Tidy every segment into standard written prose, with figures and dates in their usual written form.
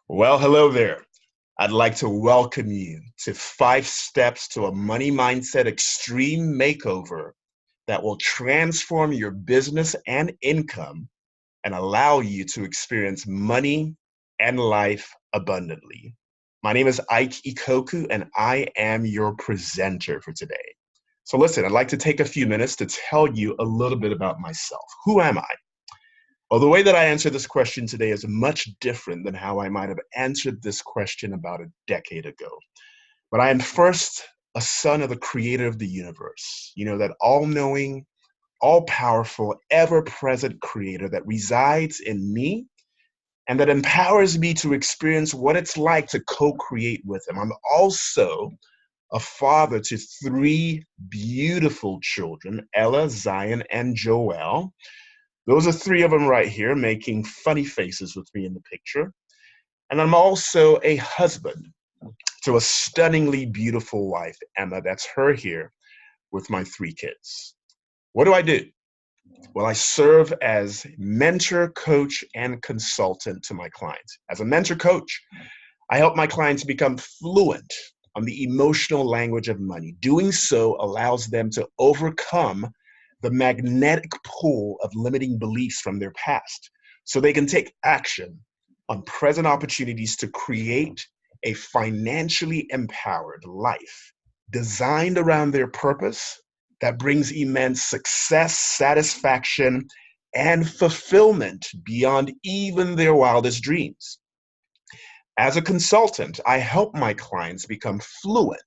Well, hello there. I'd like to welcome you to 5 Steps to a Money Mindset Extreme Makeover that will transform your business and income and allow you to experience money and life abundantly. My name is Ike Ikokwu, and I am your presenter for today. So listen, I'd like to take a few minutes to tell you a little bit about myself. Who am I? Well, the way that I answer this question today is much different than how I might have answered this question about a decade ago. But I am first a son of the creator of the universe, that all knowing, all powerful, ever present creator that resides in me and that empowers me to experience what it's like to co create with him. I'm also a father to three beautiful children, Ella, Zion, and Joel. Those are three of them right here making funny faces with me in the picture. And I'm also a husband to a stunningly beautiful wife, Emma. That's her here with my three kids. What do I do? Well, I serve as mentor, coach, and consultant to my clients. As a mentor coach, I help my clients become fluent on the emotional language of money. Doing so allows them to overcome the magnetic pull of limiting beliefs from their past so they can take action on present opportunities to create a financially empowered life designed around their purpose that brings immense success, satisfaction, and fulfillment beyond even their wildest dreams. As a consultant, I help my clients become fluent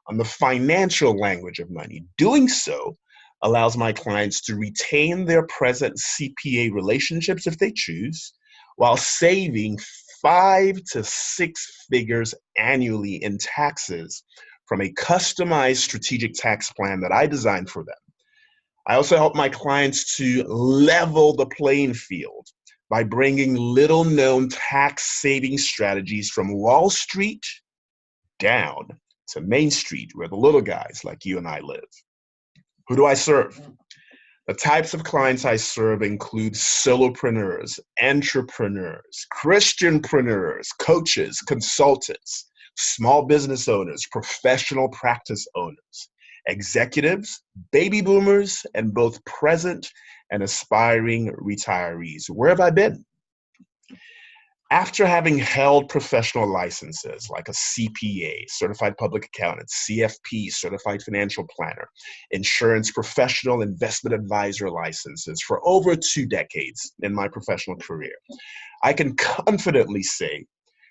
on the financial language of money. Doing so allows my clients to retain their present CPA relationships if they choose, while saving 5 to 6 figures annually in taxes from a customized strategic tax plan that I designed for them. I also help my clients to level the playing field by bringing little known tax saving strategies from Wall Street down to Main Street, where the little guys like you and I live. Who do I serve? The types of clients I serve include solopreneurs, entrepreneurs, Christianpreneurs, coaches, consultants, small business owners, professional practice owners, executives, baby boomers, and both present and aspiring retirees. Where have I been? After having held professional licenses like a CPA, Certified Public Accountant, CFP, Certified Financial Planner, insurance professional, investment advisor licenses for over 2 decades in my professional career, I can confidently say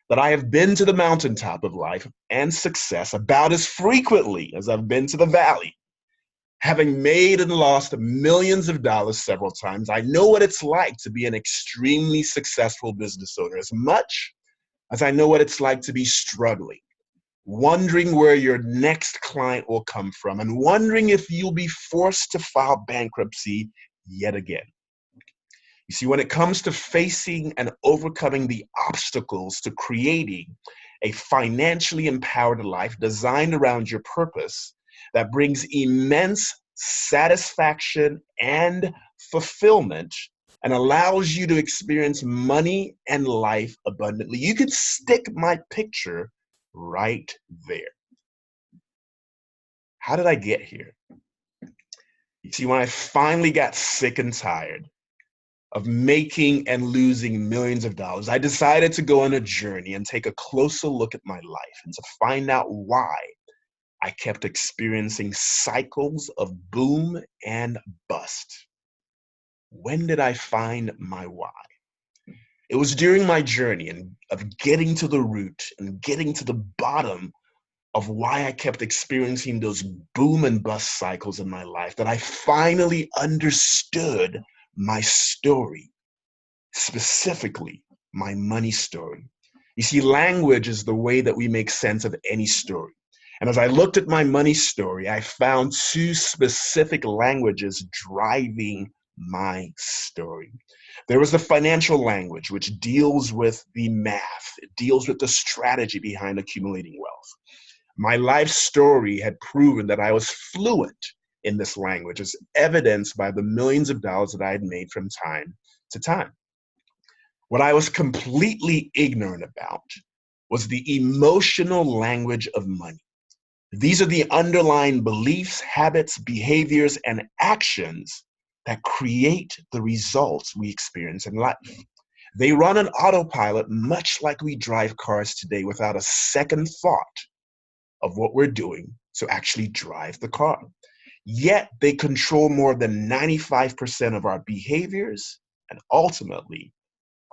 that I have been to the mountaintop of life and success about as frequently as I've been to the valley. Having made and lost millions of dollars several times, I know what it's like to be an extremely successful business owner as much as I know what it's like to be struggling, wondering where your next client will come from, and wondering if you'll be forced to file bankruptcy yet again. You see, when it comes to facing and overcoming the obstacles to creating a financially empowered life designed around your purpose that brings immense satisfaction and fulfillment and allows you to experience money and life abundantly, you could stick my picture right there. How did I get here? You see, when I finally got sick and tired of making and losing millions of dollars, I decided to go on a journey and take a closer look at my life and to find out why I kept experiencing cycles of boom and bust. When did I find my why? It was during my journey and of getting to the root and getting to the bottom of why I kept experiencing those boom and bust cycles in my life that I finally understood my story, specifically my money story. You see, language is the way that we make sense of any story. And as I looked at my money story, I found two specific languages driving my story. There was the financial language, which deals with the math. It deals with the strategy behind accumulating wealth. My life story had proven that I was fluent in this language, as evidenced by the millions of dollars that I had made from time to time. What I was completely ignorant about was the emotional language of money. These are the underlying beliefs, habits, behaviors, and actions that create the results we experience in life. They run on autopilot, much like we drive cars today without a second thought of what we're doing to actually drive the car. Yet they control more than 95% of our behaviors and ultimately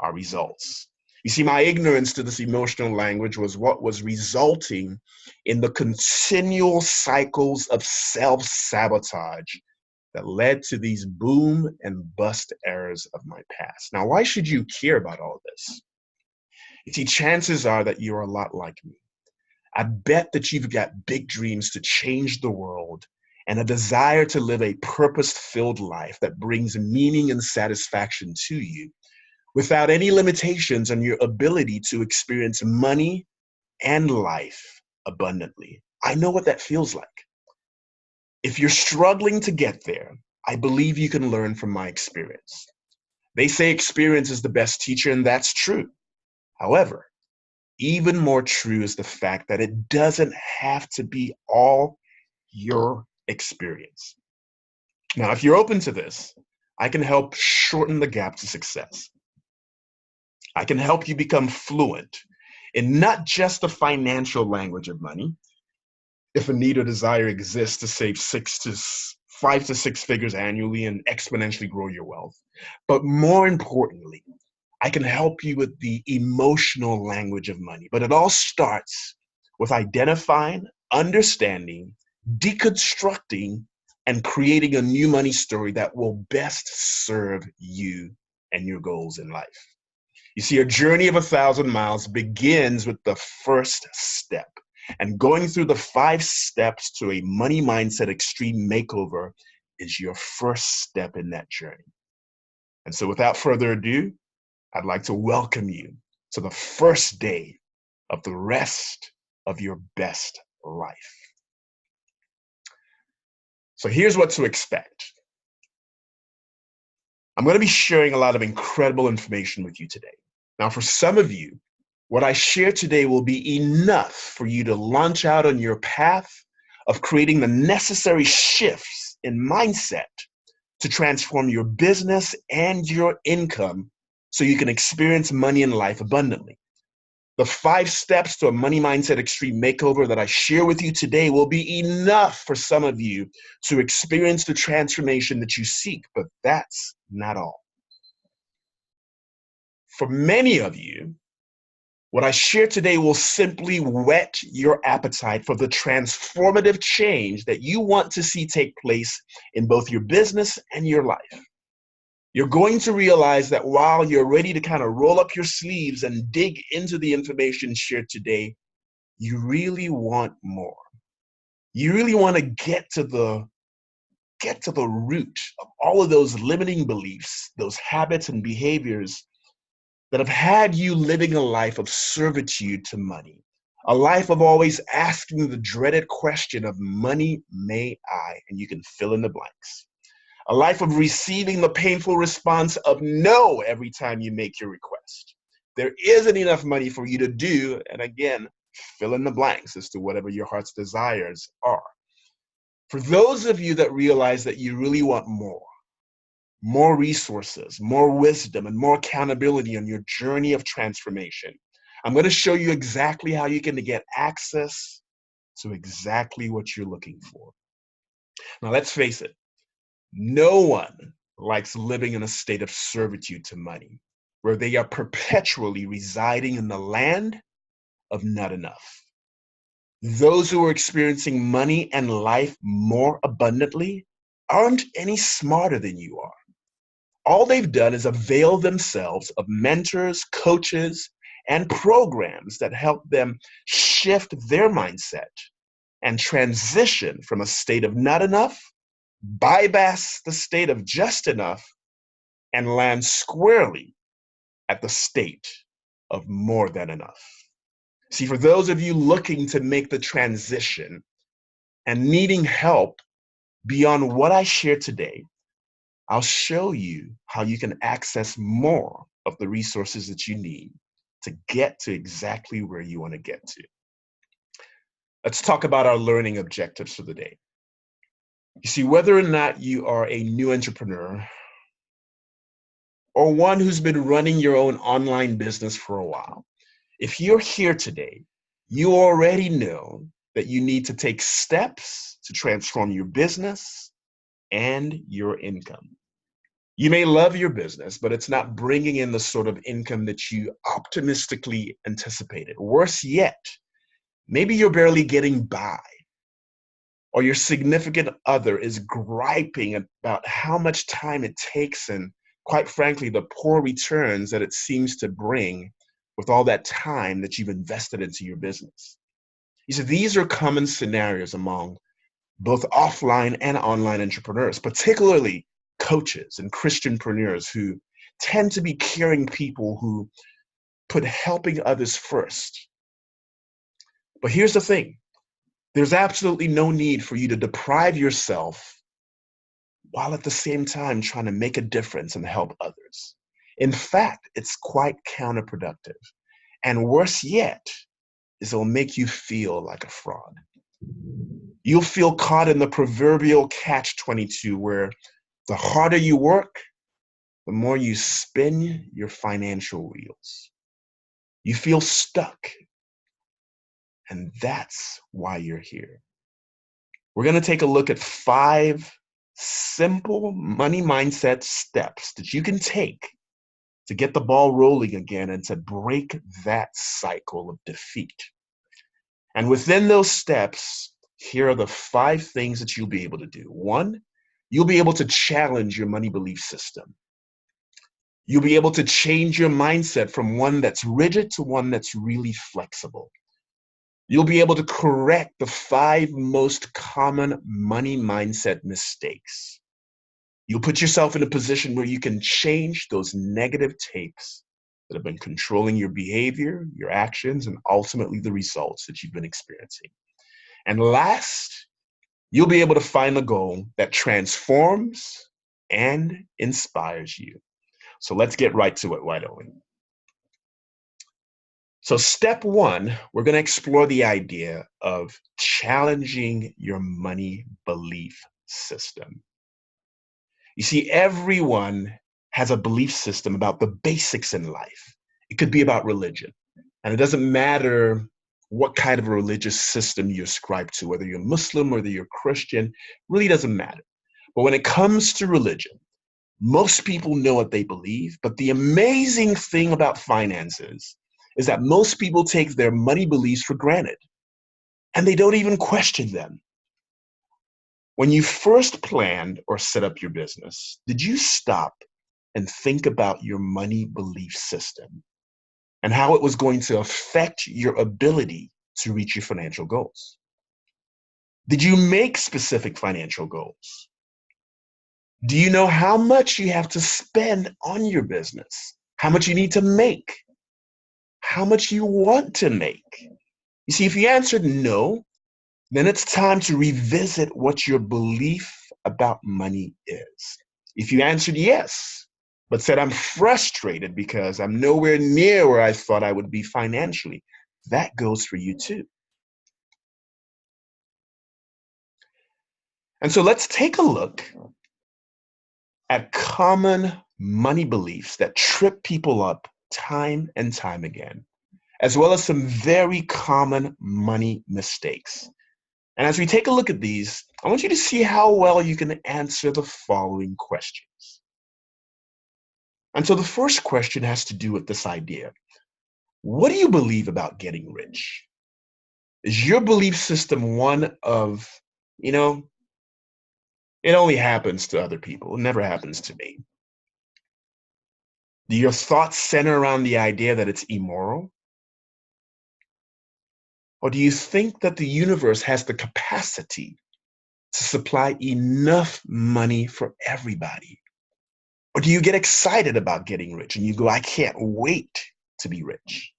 our results. You see, my ignorance to this emotional language was what was resulting in the continual cycles of self-sabotage that led to these boom and bust eras of my past. Now, why should you care about all this? You see, chances are that you're a lot like me. I bet that you've got big dreams to change the world and a desire to live a purpose-filled life that brings meaning and satisfaction to you without any limitations on your ability to experience money and life abundantly. I know what that feels like. If you're struggling to get there, I believe you can learn from my experience. They say experience is the best teacher, and that's true. However, even more true is the fact that it doesn't have to be all your experience. Now, if you're open to this, I can help shorten the gap to success. I can help you become fluent in not just the financial language of money. If a need or desire exists to save 5 to 6 figures annually and exponentially grow your wealth, but more importantly, I can help you with the emotional language of money. But it all starts with identifying, understanding, deconstructing, and creating a new money story that will best serve you and your goals in life. You see, a journey of 1,000 miles begins with the first step. And going through the 5 steps to a money mindset extreme makeover is your first step in that journey. And so without further ado, I'd like to welcome you to the first day of the rest of your best life. So here's what to expect. I'm going to be sharing a lot of incredible information with you today. Now, for some of you, what I share today will be enough for you to launch out on your path of creating the necessary shifts in mindset to transform your business and your income so you can experience money and life abundantly. The 5 steps to a money mindset extreme makeover that I share with you today will be enough for some of you to experience the transformation that you seek, but that's not all. For many of you, what I share today will simply whet your appetite for the transformative change that you want to see take place in both your business and your life. You're going to realize that while you're ready to kind of roll up your sleeves and dig into the information shared today, you really want more. You really want to get to the root of all of those limiting beliefs, those habits and behaviors that have had you living a life of servitude to money, a life of always asking the dreaded question of money may I, and you can fill in the blanks. A life of receiving the painful response of no every time you make your request. There isn't enough money for you to do, and again, fill in the blanks as to whatever your heart's desires are. For those of you that realize that you really want more resources, more wisdom, and more accountability on your journey of transformation, I'm going to show you exactly how you can get access to exactly what you're looking for. Now, let's face it, no one likes living in a state of servitude to money, where they are perpetually residing in the land of not enough. Those who are experiencing money and life more abundantly aren't any smarter than you are. All they've done is avail themselves of mentors, coaches, and programs that help them shift their mindset and transition from a state of not enough, bypass the state of just enough, and land squarely at the state of more than enough. See, for those of you looking to make the transition and needing help beyond what I share today, I'll show you how you can access more of the resources that you need to get to exactly where you want to get to. Let's talk about our learning objectives for the day. You see, whether or not you are a new entrepreneur or one who's been running your own online business for a while, if you're here today, you already know that you need to take steps to transform your business and your income. You may love your business, but it's not bringing in the sort of income that you optimistically anticipated. Worse yet, maybe you're barely getting by, or your significant other is griping about how much time it takes and, quite frankly, the poor returns that it seems to bring with all that time that you've invested into your business. You see, these are common scenarios among both offline and online entrepreneurs, particularly coaches and Christianpreneurs who tend to be caring people who put helping others first. But here's the thing. There's absolutely no need for you to deprive yourself while at the same time trying to make a difference and help others. In fact, it's quite counterproductive. And worse yet, is it'll make you feel like a fraud. You'll feel caught in the proverbial catch-22 where the harder you work, the more you spin your financial wheels. You feel stuck. And that's why you're here. We're going to take a look at 5 simple money mindset steps that you can take to get the ball rolling again and to break that cycle of defeat. And within those steps, here are the 5 things that you'll be able to do. 1, you'll be able to challenge your money belief system. You'll be able to change your mindset from one that's rigid to one that's really flexible. You'll be able to correct the 5 most common money mindset mistakes. You'll put yourself in a position where you can change those negative tapes that have been controlling your behavior, your actions, and ultimately the results that you've been experiencing. And last, you'll be able to find the goal that transforms and inspires you. So let's get right to it, why don't we? So step 1, we're going to explore the idea of challenging your money belief system. You see, everyone has a belief system about the basics in life. It could be about religion. And it doesn't matter what kind of a religious system you ascribe to, whether you're Muslim, whether you're Christian, really doesn't matter. But when it comes to religion, most people know what they believe. But the amazing thing about finances is that most people take their money beliefs for granted, and they don't even question them. When you first planned or set up your business, did you stop and think about your money belief system and how it was going to affect your ability to reach your financial goals? Did you make specific financial goals? Do you know how much you have to spend on your business? How much you need to make? How much you want to make? You see, if you answered no, then it's time to revisit what your belief about money is. If you answered yes, but said, I'm frustrated because I'm nowhere near where I thought I would be financially, that goes for you too. And so let's take a look at common money beliefs that trip people up time and time again, as well as some very common money mistakes. And as we take a look at these, I want you to see how well you can answer the following questions. And so the first question has to do with this idea. What do you believe about getting rich? Is your belief system one of, it only happens to other people, it never happens to me? Do your thoughts center around the idea that it's immoral? Or do you think that the universe has the capacity to supply enough money for everybody? Or do you get excited about getting rich and you go, I can't wait to be rich?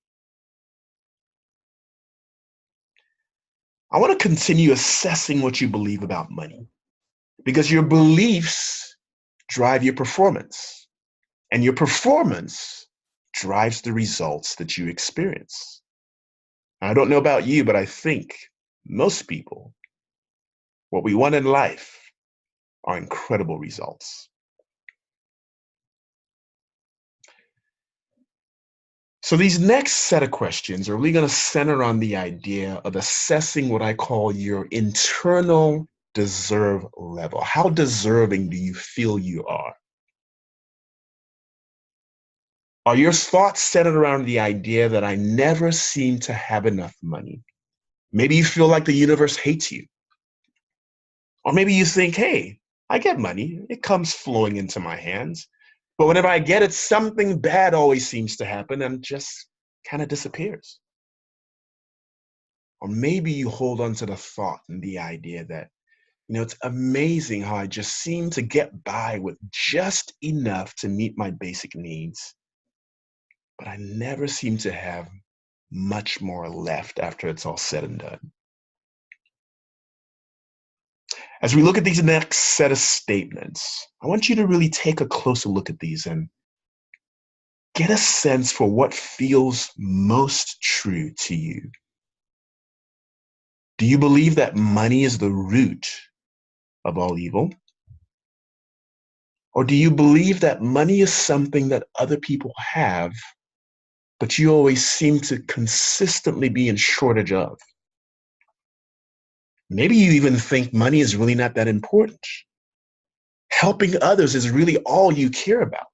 I want to continue assessing what you believe about money, because your beliefs drive your performance, and your performance drives the results that you experience. I don't know about you, but I think most people, what we want in life are incredible results. So these next set of questions are really going to center on the idea of assessing what I call your internal deserve level. How deserving do you feel you are? Are your thoughts centered around the idea that I never seem to have enough money? Maybe you feel like the universe hates you. Or maybe you think, hey, I get money. It comes flowing into my hands. But whenever I get it, something bad always seems to happen and just kind of disappears. Or maybe you hold on to the thought and the idea that, it's amazing how I just seem to get by with just enough to meet my basic needs, but I never seem to have much more left after it's all said and done. As we look at these next set of statements, I want you to really take a closer look at these and get a sense for what feels most true to you. Do you believe that money is the root of all evil? Or do you believe that money is something that other people have, but you always seem to consistently be in shortage of? Maybe you even think money is really not that important. Helping others is really all you care about.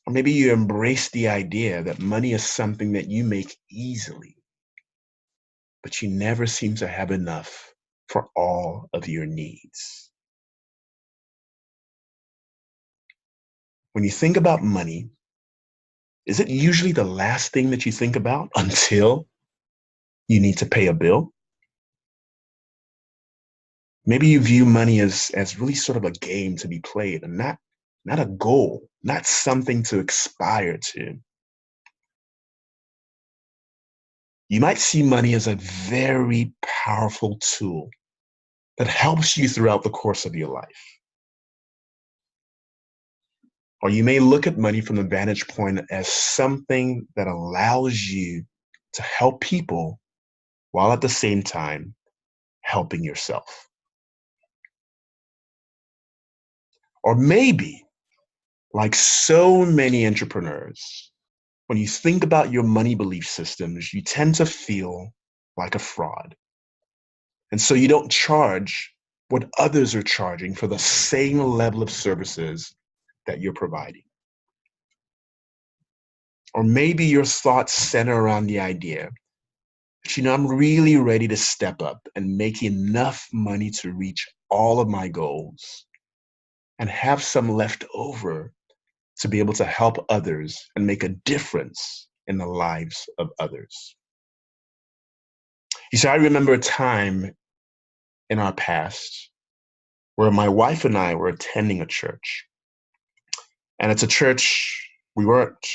Or maybe you embrace the idea that money is something that you make easily, but you never seem to have enough for all of your needs. When you think about money, is it usually the last thing that you think about until you need to pay a bill? Maybe you view money as really sort of a game to be played and not a goal, not something to aspire to. You might see money as a very powerful tool that helps you throughout the course of your life. Or you may look at money from the vantage point as something that allows you to help people while at the same time helping yourself. Or maybe, like so many entrepreneurs, when you think about your money belief systems, you tend to feel like a fraud. And so you don't charge what others are charging for the same level of services that you're providing. Or maybe your thoughts center around the idea that, I'm really ready to step up and make enough money to reach all of my goals and have some left over to be able to help others and make a difference in the lives of others. You see, I remember a time in our past where my wife and I were attending a church. And it's a church, we weren't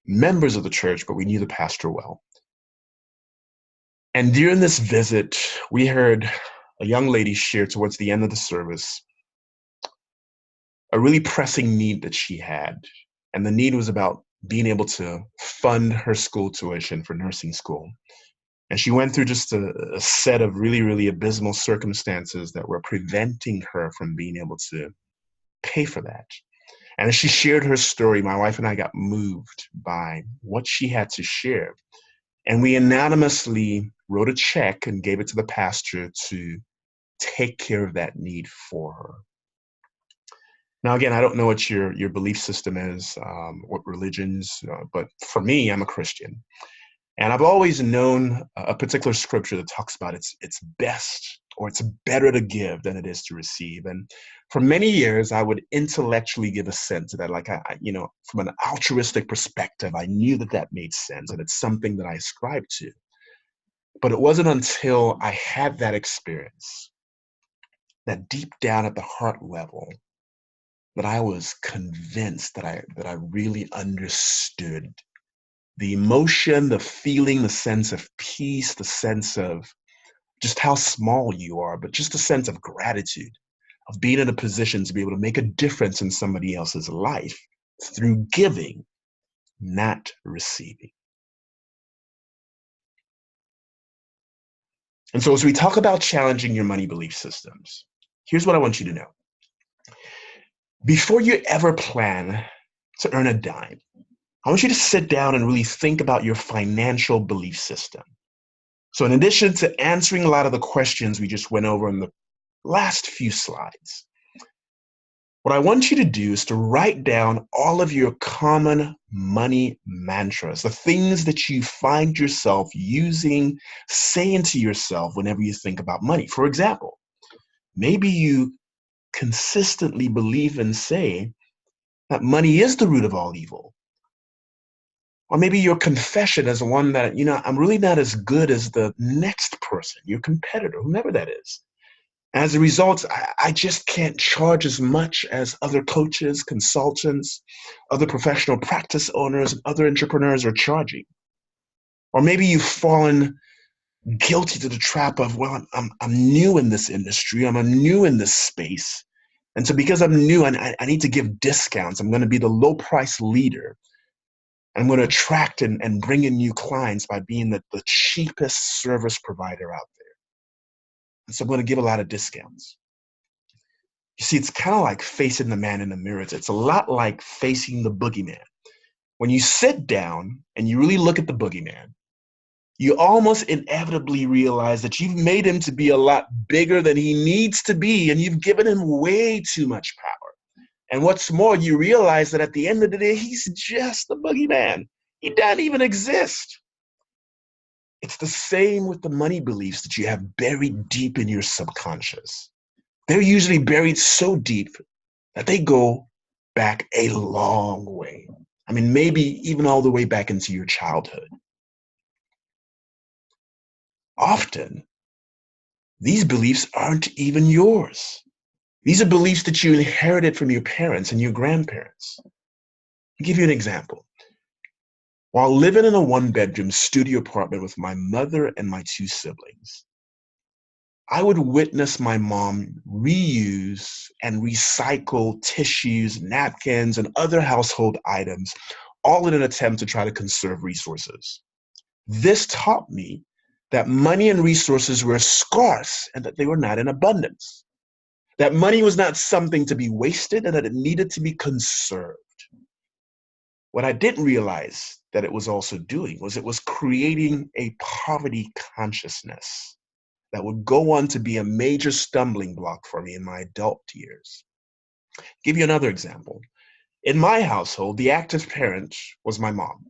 members of the church, but we knew the pastor well. And during this visit, we heard a young lady share towards the end of the service a really pressing need that she had. And the need was about being able to fund her school tuition for nursing school. And she went through just a set of really, really abysmal circumstances that were preventing her from being able to pay for that. And as she shared her story, my wife and I got moved by what she had to share. And we anonymously wrote a check and gave it to the pastor to take care of that need for her. Now, again, I don't know what your belief system is, what religions, but for me, I'm a Christian. And I've always known a particular scripture that talks about it's best or it's better to give than it is to receive. And for many years, I would intellectually give assent to that. Like, from an altruistic perspective, I knew that made sense and it's something that I ascribe to. But it wasn't until I had that experience that deep down at the heart level, that I was convinced that I really understood the emotion, the feeling, the sense of peace, the sense of just how small you are, but just a sense of gratitude, of being in a position to be able to make a difference in somebody else's life. through giving, not receiving. And so as we talk about challenging your money belief systems, here's what I want you to know. Before you ever plan to earn a dime, I want you to sit down and really think about your financial belief system. So in addition to answering a lot of the questions we just went over in the last few slides, what I want you to do is to write down all of your common money mantras, the things that you find yourself using, saying to yourself whenever you think about money. For example, maybe you consistently believe and say that money is the root of all evil. Or maybe your confession is one that, I'm really not as good as the next person, your competitor, whomever that is. As a result, I just can't charge as much as other coaches, consultants, other professional practice owners, and other entrepreneurs are charging. Or maybe you've fallen guilty to the trap of, well, I'm new in this industry, I'm new in this space. And so because I'm new, I need to give discounts. I'm going to be the low price leader. I'm going to attract and bring in new clients by being the cheapest service provider out there. And so I'm going to give a lot of discounts. You see, it's kind of like facing the man in the mirror. It's a lot like facing the boogeyman. When you sit down and you really look at the boogeyman, you almost inevitably realize that you've made him to be a lot bigger than he needs to be, and you've given him way too much power. And what's more, you realize that at the end of the day, he's just the boogeyman. He doesn't even exist. It's the same with the money beliefs that you have buried deep in your subconscious. They're usually buried so deep that they go back a long way. I mean, maybe even all the way back into your childhood. Often, these beliefs aren't even yours. These are beliefs that you inherited from your parents and your grandparents. I'll give you an example. While living in a one-bedroom studio apartment with my mother and my two siblings, I would witness my mom reuse and recycle tissues, napkins, and other household items, all in an attempt to try to conserve resources. This taught me that money and resources were scarce and that they were not in abundance. That money was not something to be wasted and that it needed to be conserved. What I didn't realize that it was also doing was it was creating a poverty consciousness that would go on to be a major stumbling block for me in my adult years. Give you another example. In my household, the active parent was my mom.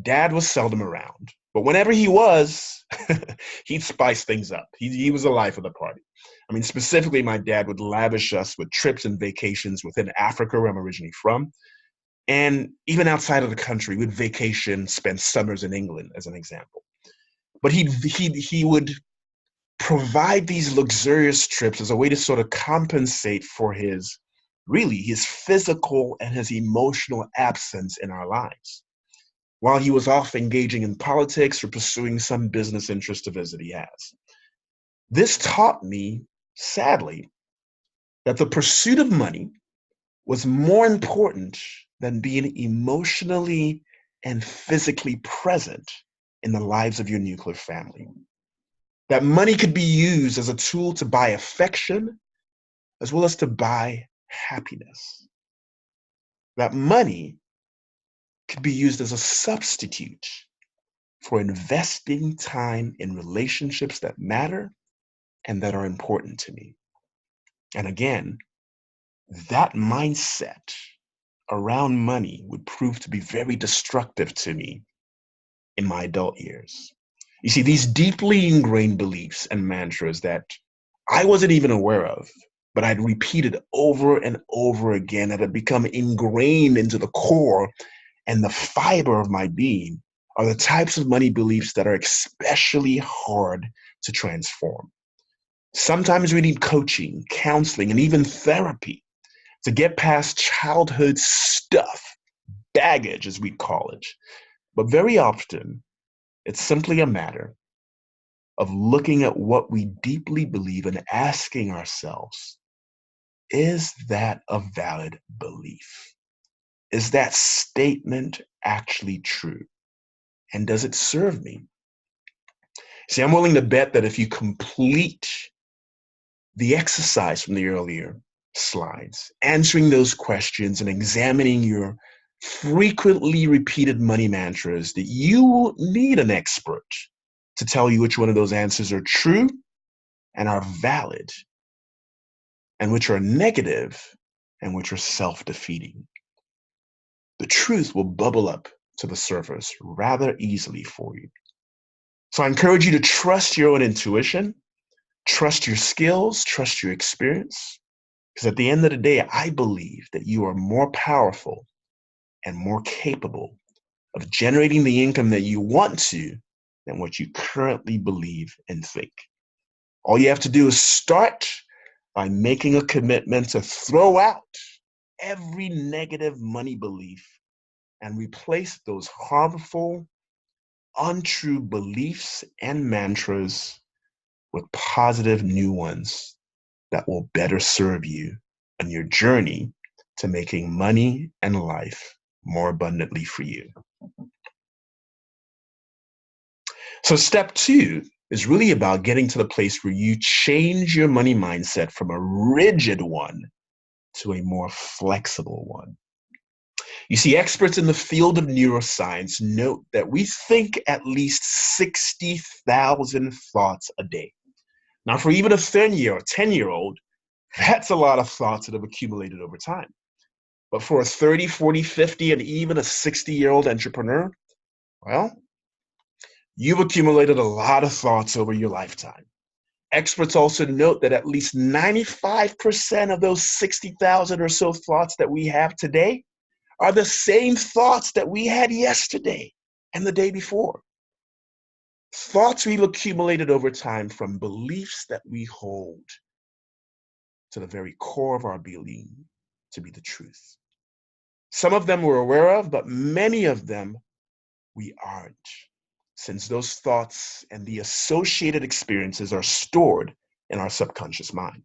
Dad was seldom around, but whenever he was, he'd spice things up. He was the life of the party. I mean, specifically, my dad would lavish us with trips and vacations within Africa, where I'm originally from, and even outside of the country. We'd vacation, spend summers in England, as an example. But he would provide these luxurious trips as a way to sort of compensate for his physical and his emotional absence in our lives, while he was off engaging in politics or pursuing some business interest of his that he has. This taught me, sadly, that the pursuit of money was more important than being emotionally and physically present in the lives of your nuclear family. That money could be used as a tool to buy affection as well as to buy happiness. That money could be used as a substitute for investing time in relationships that matter and that are important to me. And again, that mindset around money would prove to be very destructive to me in my adult years. You see, these deeply ingrained beliefs and mantras that I wasn't even aware of, but I'd repeated over and over again, that had become ingrained into the core and the fiber of my being, are the types of money beliefs that are especially hard to transform. Sometimes we need coaching, counseling, and even therapy to get past childhood stuff, baggage as we call it. But very often, it's simply a matter of looking at what we deeply believe and asking ourselves, is that a valid belief? is that statement actually true? And does it serve me? See, I'm willing to bet that if you complete the exercise from the earlier slides, answering those questions and examining your frequently repeated money mantras, that you will need an expert to tell you which one of those answers are true and are valid, and which are negative and which are self-defeating. The truth will bubble up to the surface rather easily for you. So I encourage you to trust your own intuition, trust your skills, trust your experience, because at the end of the day, I believe that you are more powerful and more capable of generating the income that you want to than what you currently believe and think. All you have to do is start by making a commitment to throw out every negative money belief and replace those harmful, untrue beliefs and mantras with positive new ones that will better serve you on your journey to making money and life more abundantly for you. So step 2 is really about getting to the place where you change your money mindset from a rigid one to a more flexible one. You see, experts in the field of neuroscience note that we think at least 60,000 thoughts a day. Now, for even a 10-year-old, that's a lot of thoughts that have accumulated over time. But for a 30, 40, 50, and even a 60-year-old entrepreneur, well, you've accumulated a lot of thoughts over your lifetime. Experts also note that at least 95% of those 60,000 or so thoughts that we have today are the same thoughts that we had yesterday and the day before. Thoughts we've accumulated over time from beliefs that we hold to the very core of our being to be the truth. Some of them we're aware of, but many of them we aren't, since those thoughts and the associated experiences are stored in our subconscious mind.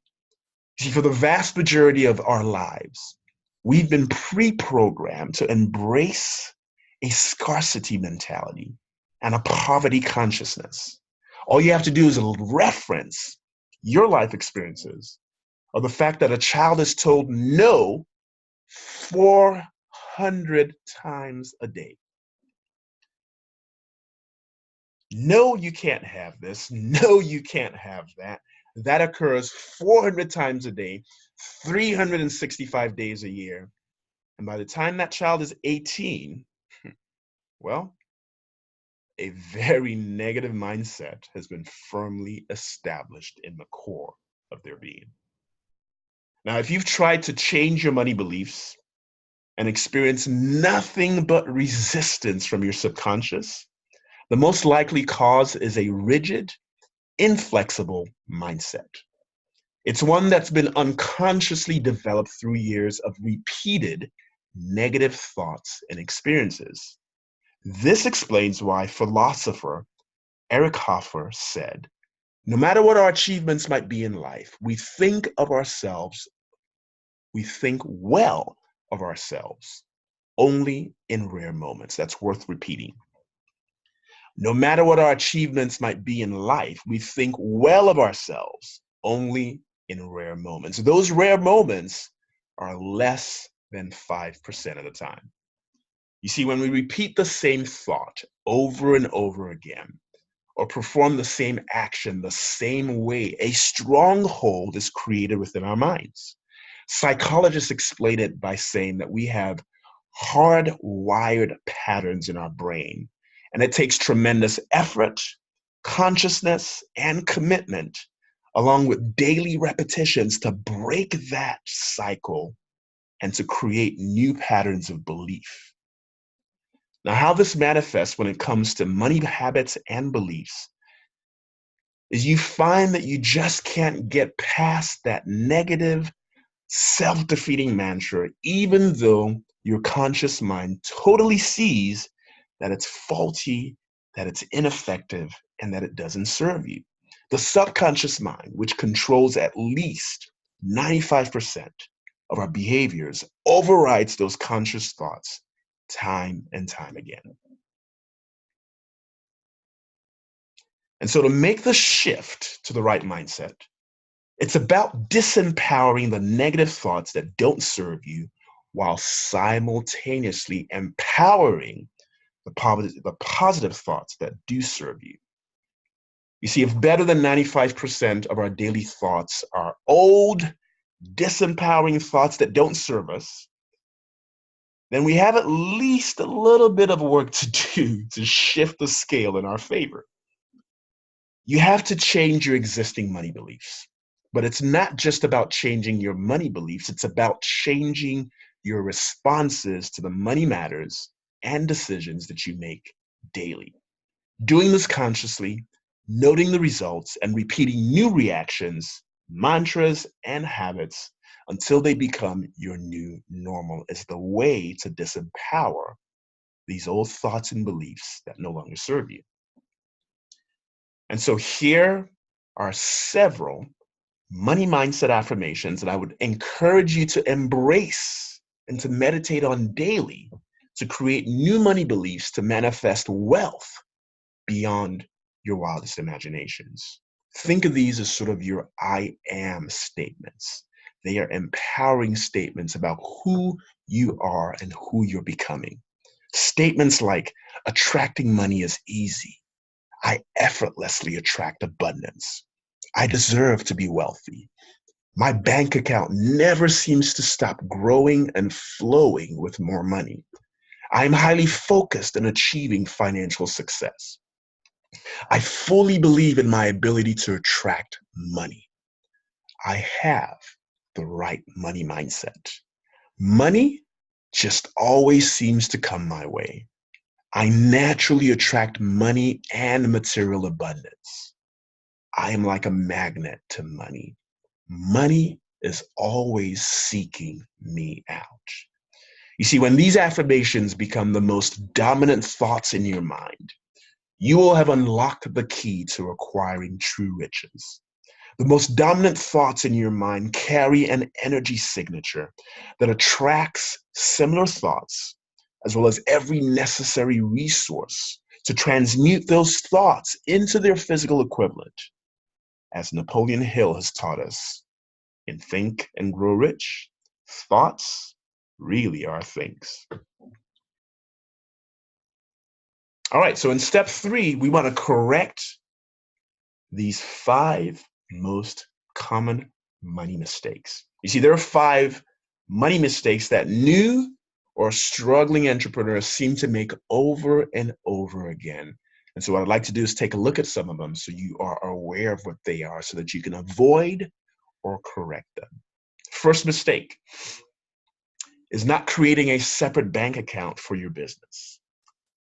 See, for the vast majority of our lives, we've been pre-programmed to embrace a scarcity mentality and a poverty consciousness. All you have to do is reference your life experiences or the fact that a child is told no 400 times a day. No, you can't have this. No, you can't have that. That occurs 400 times a day, 365 days a year. And by the time that child is 18, well, a very negative mindset has been firmly established in the core of their being. Now, if you've tried to change your money beliefs and experience nothing but resistance from your subconscious, the most likely cause is a rigid, inflexible mindset. It's one that's been unconsciously developed through years of repeated negative thoughts and experiences. This explains why philosopher Eric Hoffer said, no matter what our achievements might be in life, we think well of ourselves only in rare moments. That's worth repeating. No matter what our achievements might be in life, we think well of ourselves only in rare moments. Those rare moments are less than 5% of the time. You see, when we repeat the same thought over and over again, or perform the same action the same way, a stronghold is created within our minds. Psychologists explain it by saying that we have hardwired patterns in our brain, and it takes tremendous effort, consciousness, and commitment, along with daily repetitions, to break that cycle and to create new patterns of belief. Now, how this manifests when it comes to money habits and beliefs is you find that you just can't get past that negative, self-defeating mantra, even though your conscious mind totally sees that it's faulty, that it's ineffective, and that it doesn't serve you. The subconscious mind, which controls at least 95% of our behaviors overrides those conscious thoughts time and time again. And so to make the shift to the right mindset, it's about disempowering the negative thoughts that don't serve you while simultaneously empowering the positive thoughts that do serve you. You see, if better than 95% of our daily thoughts are old, disempowering thoughts that don't serve us, then we have at least a little bit of work to do to shift the scale in our favor. You have to change your existing money beliefs. But it's not just about changing your money beliefs, it's about changing your responses to the money matters and decisions that you make daily. Doing this consciously, noting the results, and repeating new reactions, mantras, and habits until they become your new normal is the way to disempower these old thoughts and beliefs that no longer serve you. And so here are several money mindset affirmations that I would encourage you to embrace and to meditate on daily to create new money beliefs to manifest wealth beyond your wildest imaginations. Think of these as sort of your I am statements. They are empowering statements about who you are and who you're becoming. Statements like, attracting money is easy. I effortlessly attract abundance. I deserve to be wealthy. My bank account never seems to stop growing and flowing with more money. I'm highly focused on achieving financial success. I fully believe in my ability to attract money. I have the right money mindset. Money just always seems to come my way. I naturally attract money and material abundance. I am like a magnet to money. Money is always seeking me out. You see, when these affirmations become the most dominant thoughts in your mind, you will have unlocked the key to acquiring true riches. The most dominant thoughts in your mind carry an energy signature that attracts similar thoughts, as well as every necessary resource to transmute those thoughts into their physical equivalent. As Napoleon Hill has taught us, in Think and Grow Rich, thoughts really are things. All right, so in step 3, we want to correct these 5 most common money mistakes. You see, there are 5 money mistakes that new or struggling entrepreneurs seem to make over and over again. And so what I'd like to do is take a look at some of them so you are aware of what they are so that you can avoid or correct them. First mistake is not creating a separate bank account for your business.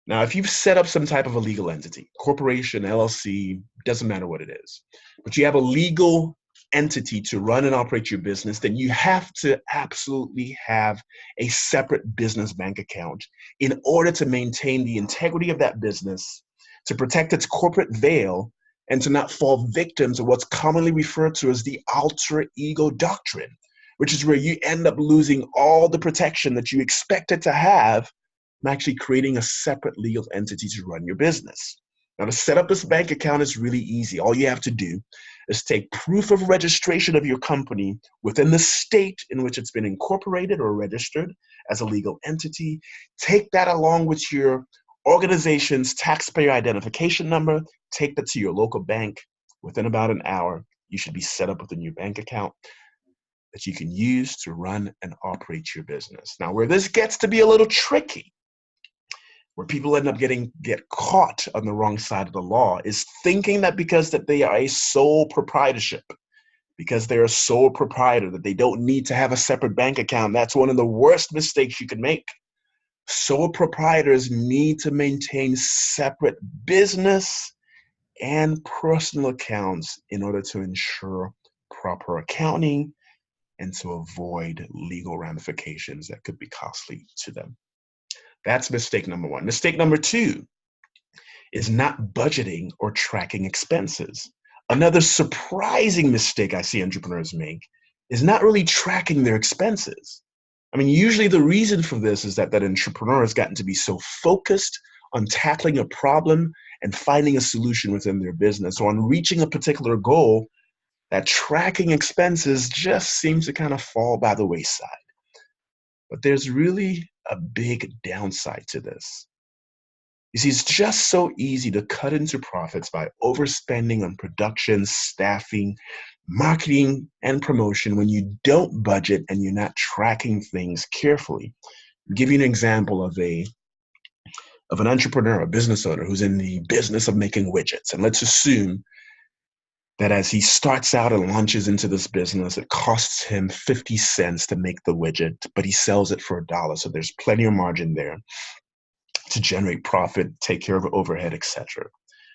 Now, if you've set up some type of a legal entity, corporation, LLC, doesn't matter what it is, but you have a legal entity to run and operate your business, then you have to absolutely have a separate business bank account in order to maintain the integrity of that business, to protect its corporate veil, and to not fall victim to what's commonly referred to as the alter ego doctrine, which is where you end up losing all the protection that you expected to have from actually creating a separate legal entity to run your business. Now, to set up this bank account is really easy. All you have to do is take proof of registration of your company within the state in which it's been incorporated or registered as a legal entity. Take that along with your organization's taxpayer identification number. Take that to your local bank. Within about an hour, you should be set up with a new bank account that you can use to run and operate your business. Now, where this gets to be a little tricky, where people end up get caught on the wrong side of the law, is thinking that because that they are a sole proprietorship, because they're a sole proprietor, that they don't need to have a separate bank account. That's one of the worst mistakes you can make. Sole proprietors need to maintain separate business and personal accounts in order to ensure proper accounting and to avoid legal ramifications that could be costly to them. That's mistake number 1. Mistake number 2 is not budgeting or tracking expenses. Another surprising mistake I see entrepreneurs make is not really tracking their expenses. I mean, usually the reason for this is that entrepreneur has gotten to be so focused on tackling a problem and finding a solution within their business, or on reaching a particular goal, that tracking expenses just seems to kind of fall by the wayside. But there's really a big downside to this. You see, it's just so easy to cut into profits by overspending on production, staffing, marketing, and promotion when you don't budget and you're not tracking things carefully. I'll give you an example of an entrepreneur, a business owner who's in the business of making widgets. And let's assume that as he starts out and launches into this business, it costs him 50 cents to make the widget, but he sells it for $1. So there's plenty of margin there to generate profit, take care of overhead, etc.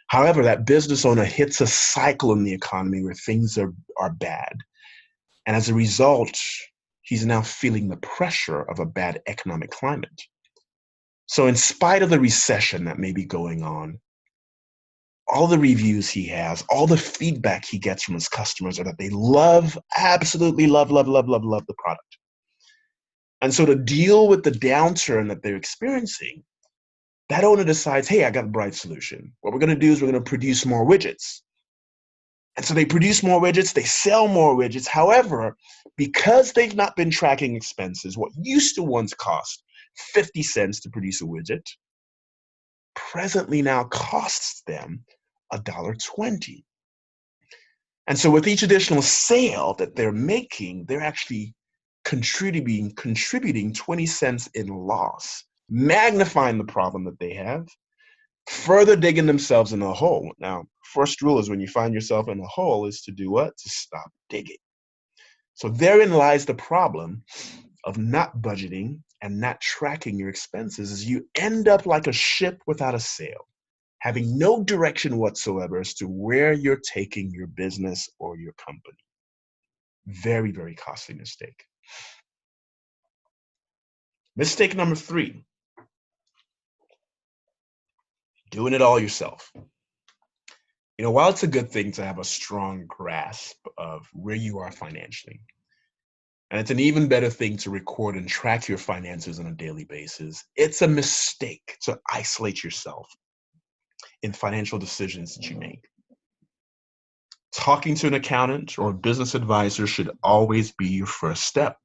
However, that business owner hits a cycle in the economy where things are bad. And as a result, he's now feeling the pressure of a bad economic climate. So in spite of the recession that may be going on, all the reviews he has, all the feedback he gets from his customers are that they absolutely love the product. And so to deal with the downturn that they're experiencing, that owner decides, hey, I got a bright solution. What we're going to do is we're going to produce more widgets. And so they produce more widgets, they sell more widgets. However, because they've not been tracking expenses, what used to once cost 50 cents to produce a widget presently now costs them $1.20. And so with each additional sale that they're making, they're actually contributing 20 cents in loss, magnifying the problem that they have, further digging themselves in a hole. Now, first rule is when you find yourself in a hole is to do what? To stop digging. So therein lies the problem of not budgeting and not tracking your expenses, is you end up like a ship without a sail, having no direction whatsoever as to where you're taking your business or your company. Very, very costly mistake. Mistake number 3, doing it all yourself. While it's a good thing to have a strong grasp of where you are financially, and it's an even better thing to record and track your finances on a daily basis, it's a mistake to isolate yourself in financial decisions that you make. Talking to an accountant or a business advisor should always be your first step.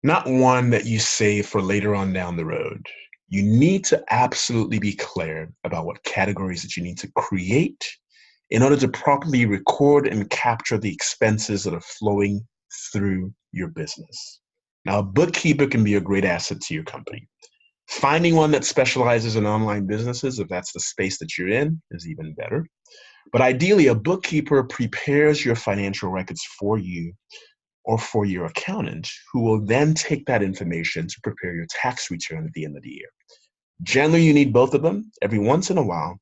Not one that you save for later on down the road. You need to absolutely be clear about what categories that you need to create in order to properly record and capture the expenses that are flowing through your business. Now, a bookkeeper can be a great asset to your company. Finding one that specializes in online businesses, if that's the space that you're in, is even better. But ideally, a bookkeeper prepares your financial records for you or for your accountant, who will then take that information to prepare your tax return at the end of the year. Generally, you need both of them. Every once in a while,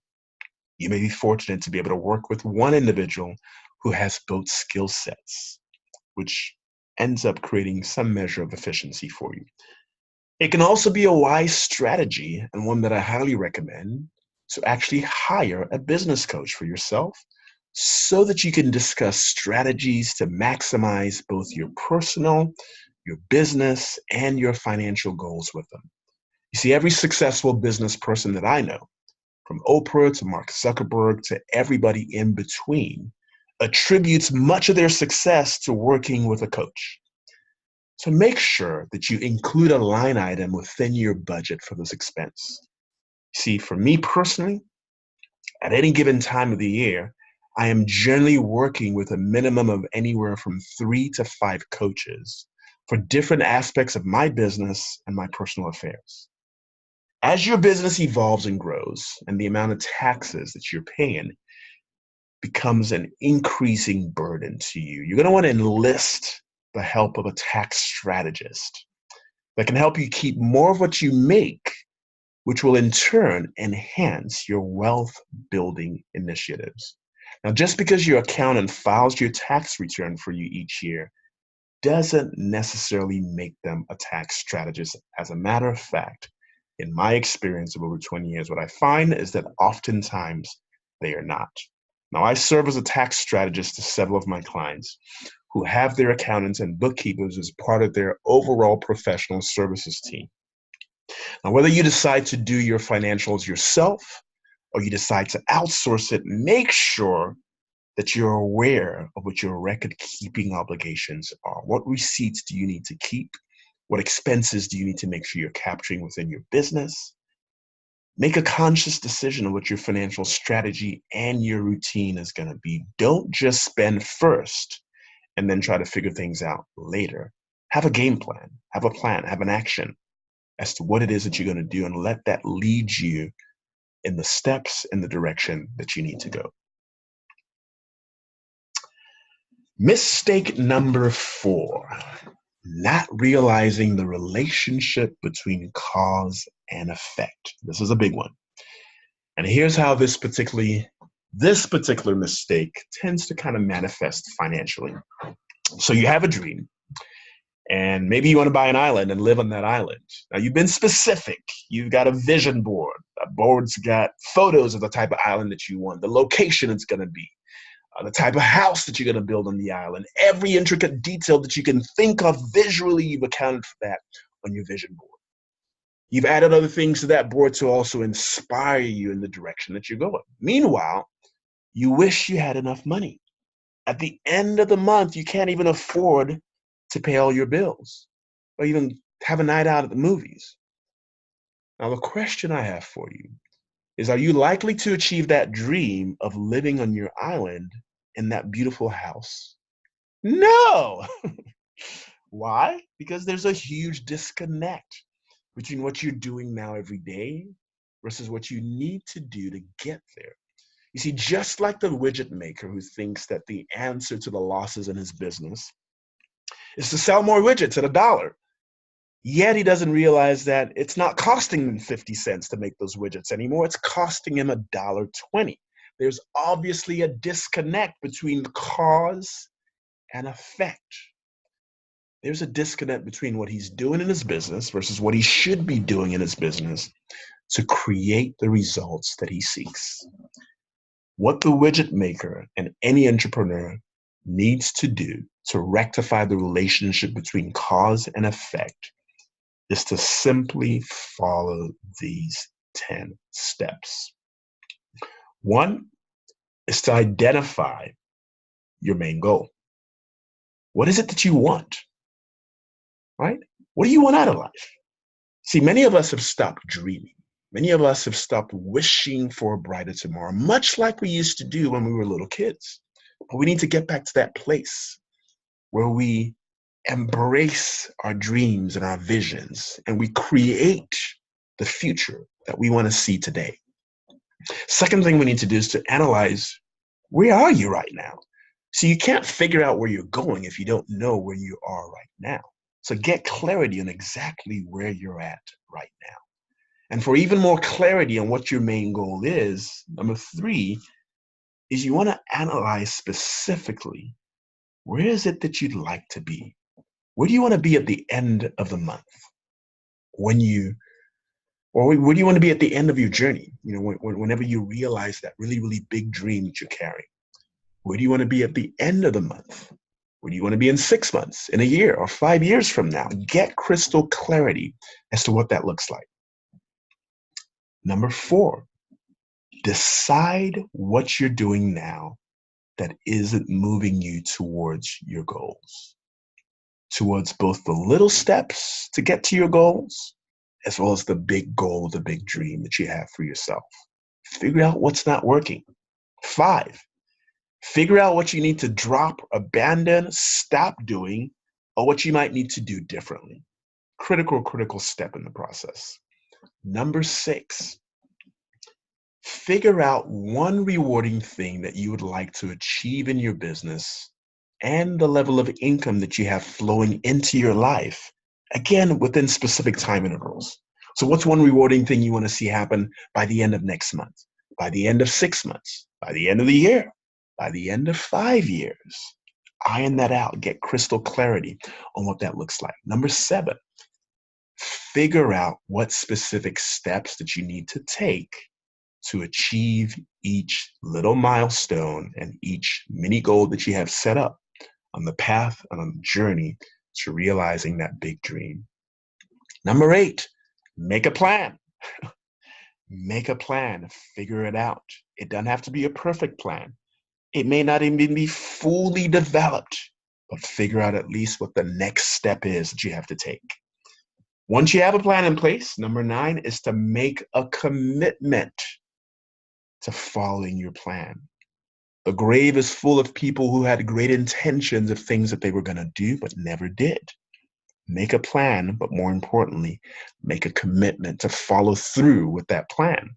you may be fortunate to be able to work with one individual who has both skill sets, which ends up creating some measure of efficiency for you. It can also be a wise strategy, and one that I highly recommend, to actually hire a business coach for yourself so that you can discuss strategies to maximize both your personal, your business, and your financial goals with them. You see, every successful business person that I know, from Oprah to Mark Zuckerberg to everybody in between, attributes much of their success to working with a coach. So make sure that you include a line item within your budget for this expense. See, for me personally, at any given time of the year, I am generally working with a minimum of anywhere from 3 to 5 coaches for different aspects of my business and my personal affairs. As your business evolves and grows, and the amount of taxes that you're paying becomes an increasing burden to you, you're going to want to enlist the help of a tax strategist that can help you keep more of what you make, which will in turn enhance your wealth building initiatives. Now, just because your accountant files your tax return for you each year doesn't necessarily make them a tax strategist. As a matter of fact, in my experience of over 20 years, what I find is that oftentimes they are not. Now, I serve as a tax strategist to several of my clients who have their accountants and bookkeepers as part of their overall professional services team. Now, whether you decide to do your financials yourself or you decide to outsource it, make sure that you're aware of what your record-keeping obligations are. What receipts do you need to keep? What expenses do you need to make sure you're capturing within your business? Make a conscious decision of what your financial strategy and your routine is going to be. Don't just spend first and then try to figure things out later. Have a game plan, have a plan, have an action as to what it is that you're going to do, and let that lead you in the steps in the direction that you need to go. Mistake number 4, not realizing the relationship between cause and effect. This is a big one. And here's how this particular mistake tends to kind of manifest financially. So you have a dream, and maybe you want to buy an island and live on that island. Now, you've been specific. You've got a vision board. That board's got photos of the type of island that you want, the location it's going to be, the type of house that you're going to build on the island. Every intricate detail that you can think of visually, you've accounted for that on your vision board. You've added other things to that board to also inspire you in the direction that you're going. Meanwhile, you wish you had enough money. At the end of the month, you can't even afford to pay all your bills or even have a night out at the movies. Now, the question I have for you is, are you likely to achieve that dream of living on your island in that beautiful house? No! Why? Because there's a huge disconnect between what you're doing now every day versus what you need to do to get there. You see, just like the widget maker who thinks that the answer to the losses in his business is to sell more widgets at $1, yet he doesn't realize that it's not costing him 50 cents to make those widgets anymore. It's costing him $1.20. There's obviously a disconnect between cause and effect. There's a disconnect between what he's doing in his business versus what he should be doing in his business to create the results that he seeks. What the widget maker and any entrepreneur needs to do to rectify the relationship between cause and effect is to simply follow these 10 steps. 1 is to identify your main goal. What is it that you want? Right? What do you want out of life? See, many of us have stopped dreaming. Many of us have stopped wishing for a brighter tomorrow, much like we used to do when we were little kids. But we need to get back to that place where we embrace our dreams and our visions, and we create the future that we want to see today. Second thing we need to do is to analyze, where are you right now? So you can't figure out where you're going if you don't know where you are right now. So get clarity on exactly where you're at right now. And for even more clarity on what your main goal is, number 3 is you want to analyze specifically, where is it that you'd like to be? Where do you want to be at the end of the month? Where do you want to be at the end of your journey? Whenever you realize that really, really big dream that you're carrying. Where do you want to be at the end of the month? Where do you want to be in 6 months, in a year, or 5 years from now? Get crystal clarity as to what that looks like. Number 4, decide what you're doing now that isn't moving you towards your goals, towards both the little steps to get to your goals, as well as the big goal, the big dream that you have for yourself. Figure out what's not working. 5, figure out what you need to drop, abandon, stop doing, or what you might need to do differently. Critical step in the process. Number 6, figure out one rewarding thing that you would like to achieve in your business and the level of income that you have flowing into your life, again, within specific time intervals. So what's one rewarding thing you want to see happen by the end of next month, by the end of 6 months, by the end of the year, by the end of 5 years? Iron that out, get crystal clarity on what that looks like. Number 7, figure out what specific steps that you need to take to achieve each little milestone and each mini goal that you have set up on the path and on the journey to realizing that big dream. Number 8, make a plan. Make a plan, figure it out. It doesn't have to be a perfect plan. It may not even be fully developed, but figure out at least what the next step is that you have to take. Once you have a plan in place, number 9 is to make a commitment to following your plan. The grave is full of people who had great intentions of things that they were going to do, but never did. Make a plan, but more importantly, make a commitment to follow through with that plan.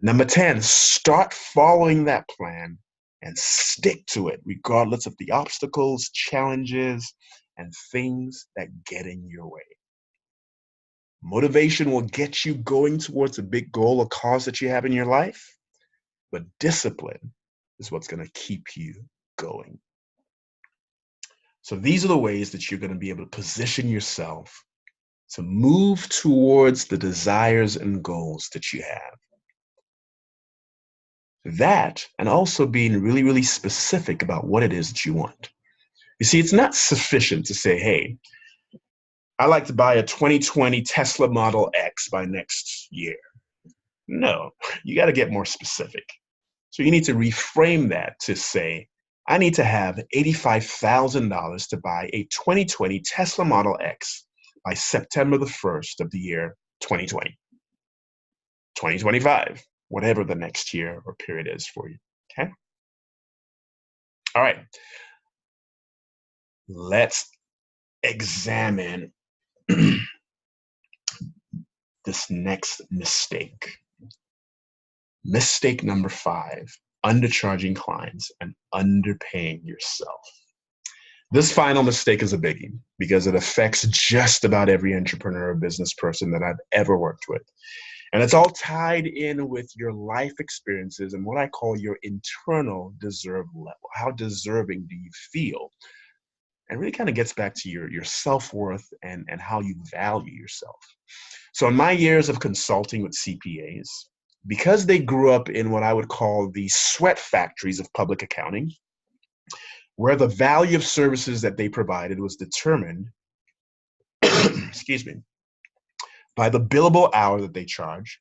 Number 10, start following that plan and stick to it, regardless of the obstacles, challenges, and things that get in your way. Motivation will get you going towards a big goal or cause that you have in your life, but discipline is what's going to keep you going. So these are the ways that you're going to be able to position yourself to move towards the desires and goals that you have. That, and also being really, really specific about what it is that you want. You see, it's not sufficient to say, hey, I like to buy a 2020 Tesla Model X by next year. No, you got to get more specific. So you need to reframe that to say, I need to have $85,000 to buy a 2020 Tesla Model X by September the 1st of the year 2020, 2025, whatever the next year or period is for you, okay? All right, let's examine this next mistake. Mistake number 5, undercharging clients and underpaying yourself. This final mistake is a biggie because it affects just about every entrepreneur or business person that I've ever worked with. And it's all tied in with your life experiences and what I call your internal deserve level. How deserving do you feel? And really kind of gets back to your self-worth and how you value yourself. So in my years of consulting with CPAs, because they grew up in what I would call the sweat factories of public accounting, where the value of services that they provided was determined, excuse me, by the billable hour that they charge,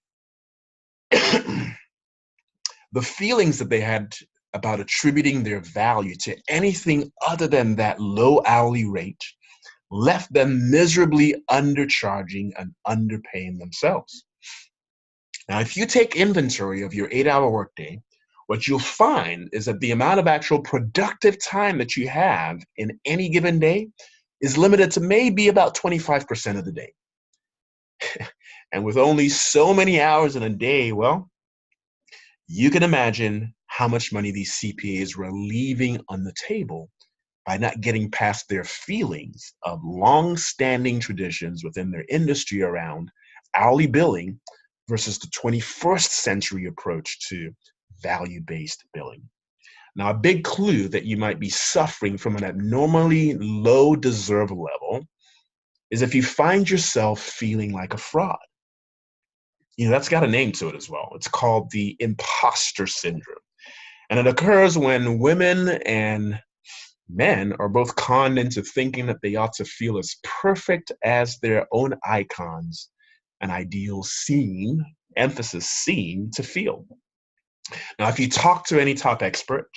the feelings that they had about attributing their value to anything other than that low hourly rate left them miserably undercharging and underpaying themselves. Now, if you take inventory of your 8-hour workday, what you'll find is that the amount of actual productive time that you have in any given day is limited to maybe about 25% of the day. And with only so many hours in a day, well, you can imagine how much money these CPAs were leaving on the table by not getting past their feelings of long-standing traditions within their industry around hourly billing versus the 21st century approach to value-based billing. Now, a big clue that you might be suffering from an abnormally low deserve level is if you find yourself feeling like a fraud. You know, that's got a name to it as well. It's called the imposter syndrome. And it occurs when women and men are both conned into thinking that they ought to feel as perfect as their own icons and ideals seem, emphasis seem, to feel. Now, if you talk to any top expert,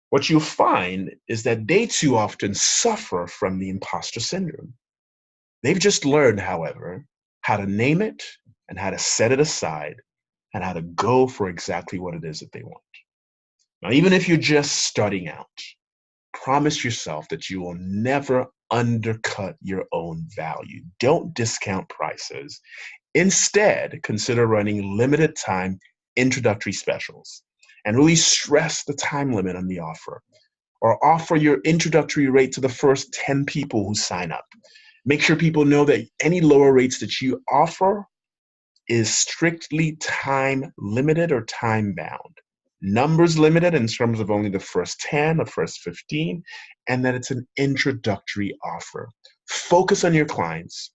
what you'll find is that they too often suffer from the imposter syndrome. They've just learned, however, how to name it and how to set it aside and how to go for exactly what it is that they want. Now, even if you're just starting out, promise yourself that you will never undercut your own value. Don't discount prices. Instead, consider running limited time introductory specials and really stress the time limit on the offer, or offer your introductory rate to the first 10 people who sign up. Make sure people know that any lower rates that you offer is strictly time limited or time bound. Numbers limited in terms of only the first 10 or first 15, and that it's an introductory offer. Focus on your clients,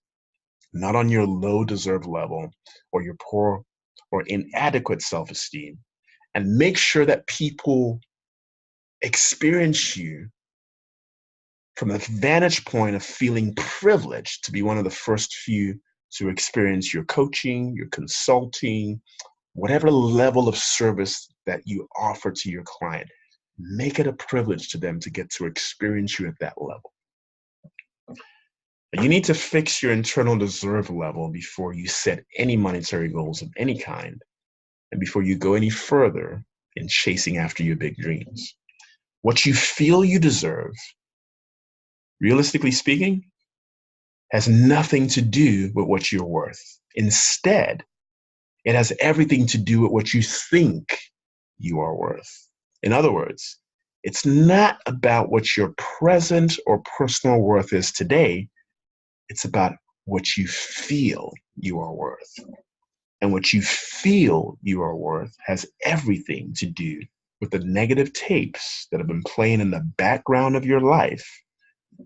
not on your low deserve level or your poor or inadequate self-esteem, and make sure that people experience you from the vantage point of feeling privileged to be one of the first few to experience your coaching, your consulting, whatever level of service that you offer to your client. Make it a privilege to them to get to experience you at that level. You need to fix your internal deserve level before you set any monetary goals of any kind and before you go any further in chasing after your big dreams. What you feel you deserve, realistically speaking, has nothing to do with what you're worth. Instead, it has everything to do with what you think you are worth. In other words, it's not about what your present or personal worth is today. It's about what you feel you are worth. And what you feel you are worth has everything to do with the negative tapes that have been playing in the background of your life,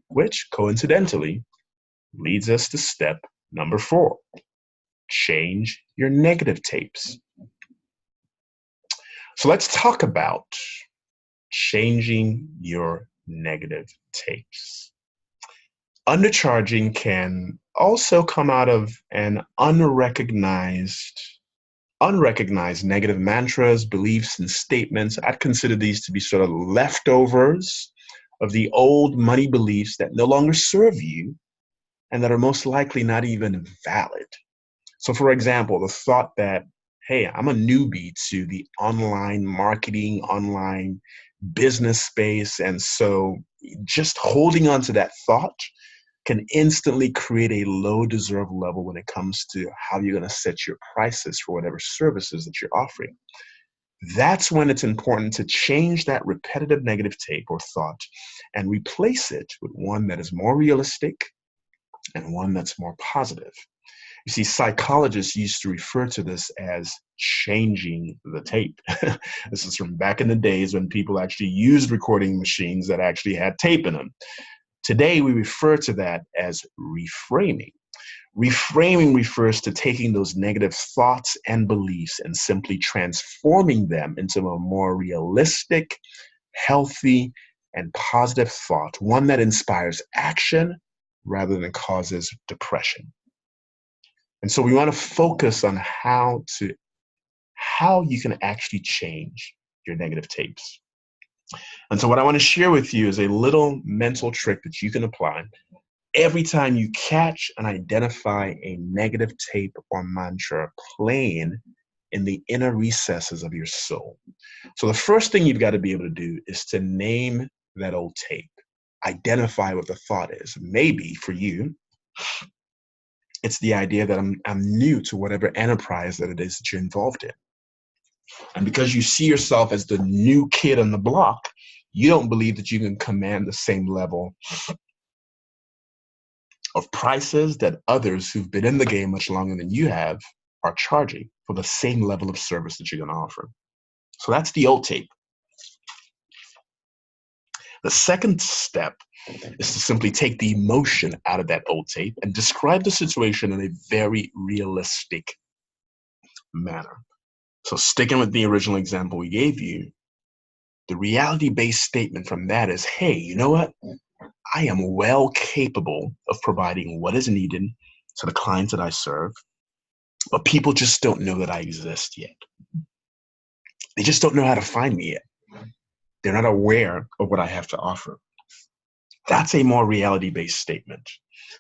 which coincidentally leads us to step number 4. Change your negative tapes. So let's talk about changing your negative tapes. Undercharging can also come out of an unrecognized negative mantras, beliefs, and statements. I'd consider these to be sort of leftovers of the old money beliefs that no longer serve you and that are most likely not even valid. So for example, the thought that, hey, I'm a newbie to the online marketing, online business space, and so just holding on to that thought can instantly create a low deserve level when it comes to how you're going to set your prices for whatever services that you're offering. That's when it's important to change that repetitive negative tape or thought and replace it with one that is more realistic and one that's more positive. You see, psychologists used to refer to this as changing the tape. This is from back in the days when people actually used recording machines that actually had tape in them. Today, we refer to that as reframing. Reframing refers to taking those negative thoughts and beliefs and simply transforming them into a more realistic, healthy, and positive thought, one that inspires action rather than causes depression. And so we want to focus on how you can actually change your negative tapes. And so what I want to share with you is a little mental trick that you can apply every time you catch and identify a negative tape or mantra playing in the inner recesses of your soul. So the first thing you've got to be able to do is to name that old tape. Identify what the thought is. Maybe for you, it's the idea that I'm new to whatever enterprise that it is that you're involved in. And because you see yourself as the new kid on the block, you don't believe that you can command the same level of prices that others who've been in the game much longer than you have are charging for the same level of service that you're going to offer. So that's the old tape. The second step is to simply take the emotion out of that old tape and describe the situation in a very realistic manner. So sticking with the original example we gave you, the reality-based statement from that is, hey, you know what? I am well capable of providing what is needed to the clients that I serve, but people just don't know that I exist yet. They just don't know how to find me yet. They're not aware of what I have to offer. That's a more reality-based statement.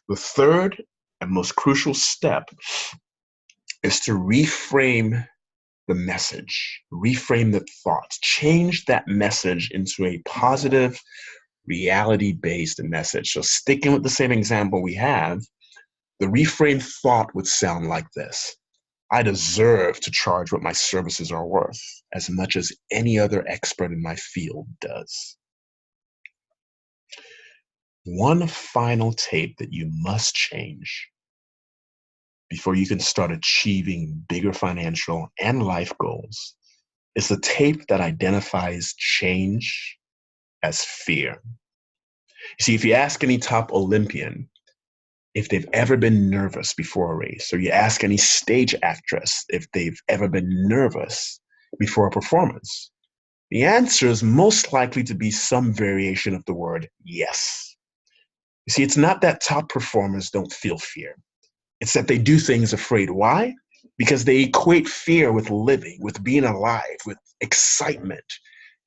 The third and most crucial step is to reframe the message, reframe the thoughts, change that message into a positive, reality-based message. So sticking with the same example we have, the reframed thought would sound like this. I deserve to charge what my services are worth as much as any other expert in my field does. One final tape that you must change before you can start achieving bigger financial and life goals is the tape that identifies change as fear. You see, if you ask any top Olympian, if they've ever been nervous before a race, or you ask any stage actress if they've ever been nervous before a performance, the answer is most likely to be some variation of the word yes. You see, it's not that top performers don't feel fear. It's that they do things afraid. Why? Because they equate fear with living, with being alive, with excitement.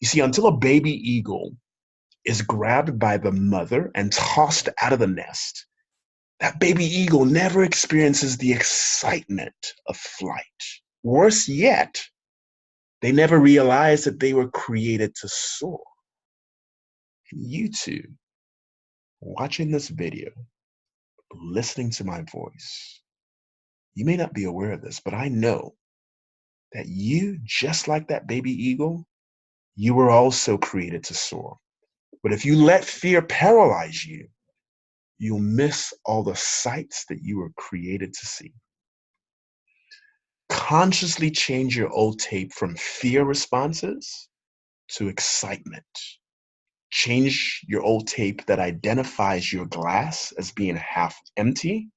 You see, until a baby eagle is grabbed by the mother and tossed out of the nest, that baby eagle never experiences the excitement of flight. Worse yet, they never realize that they were created to soar. And you two, watching this video, listening to my voice, you may not be aware of this, but I know that you, just like that baby eagle, you were also created to soar. But if you let fear paralyze you, you'll miss all the sights that you were created to see. Consciously change your old tape from fear responses to excitement. Change your old tape that identifies your glass as being half empty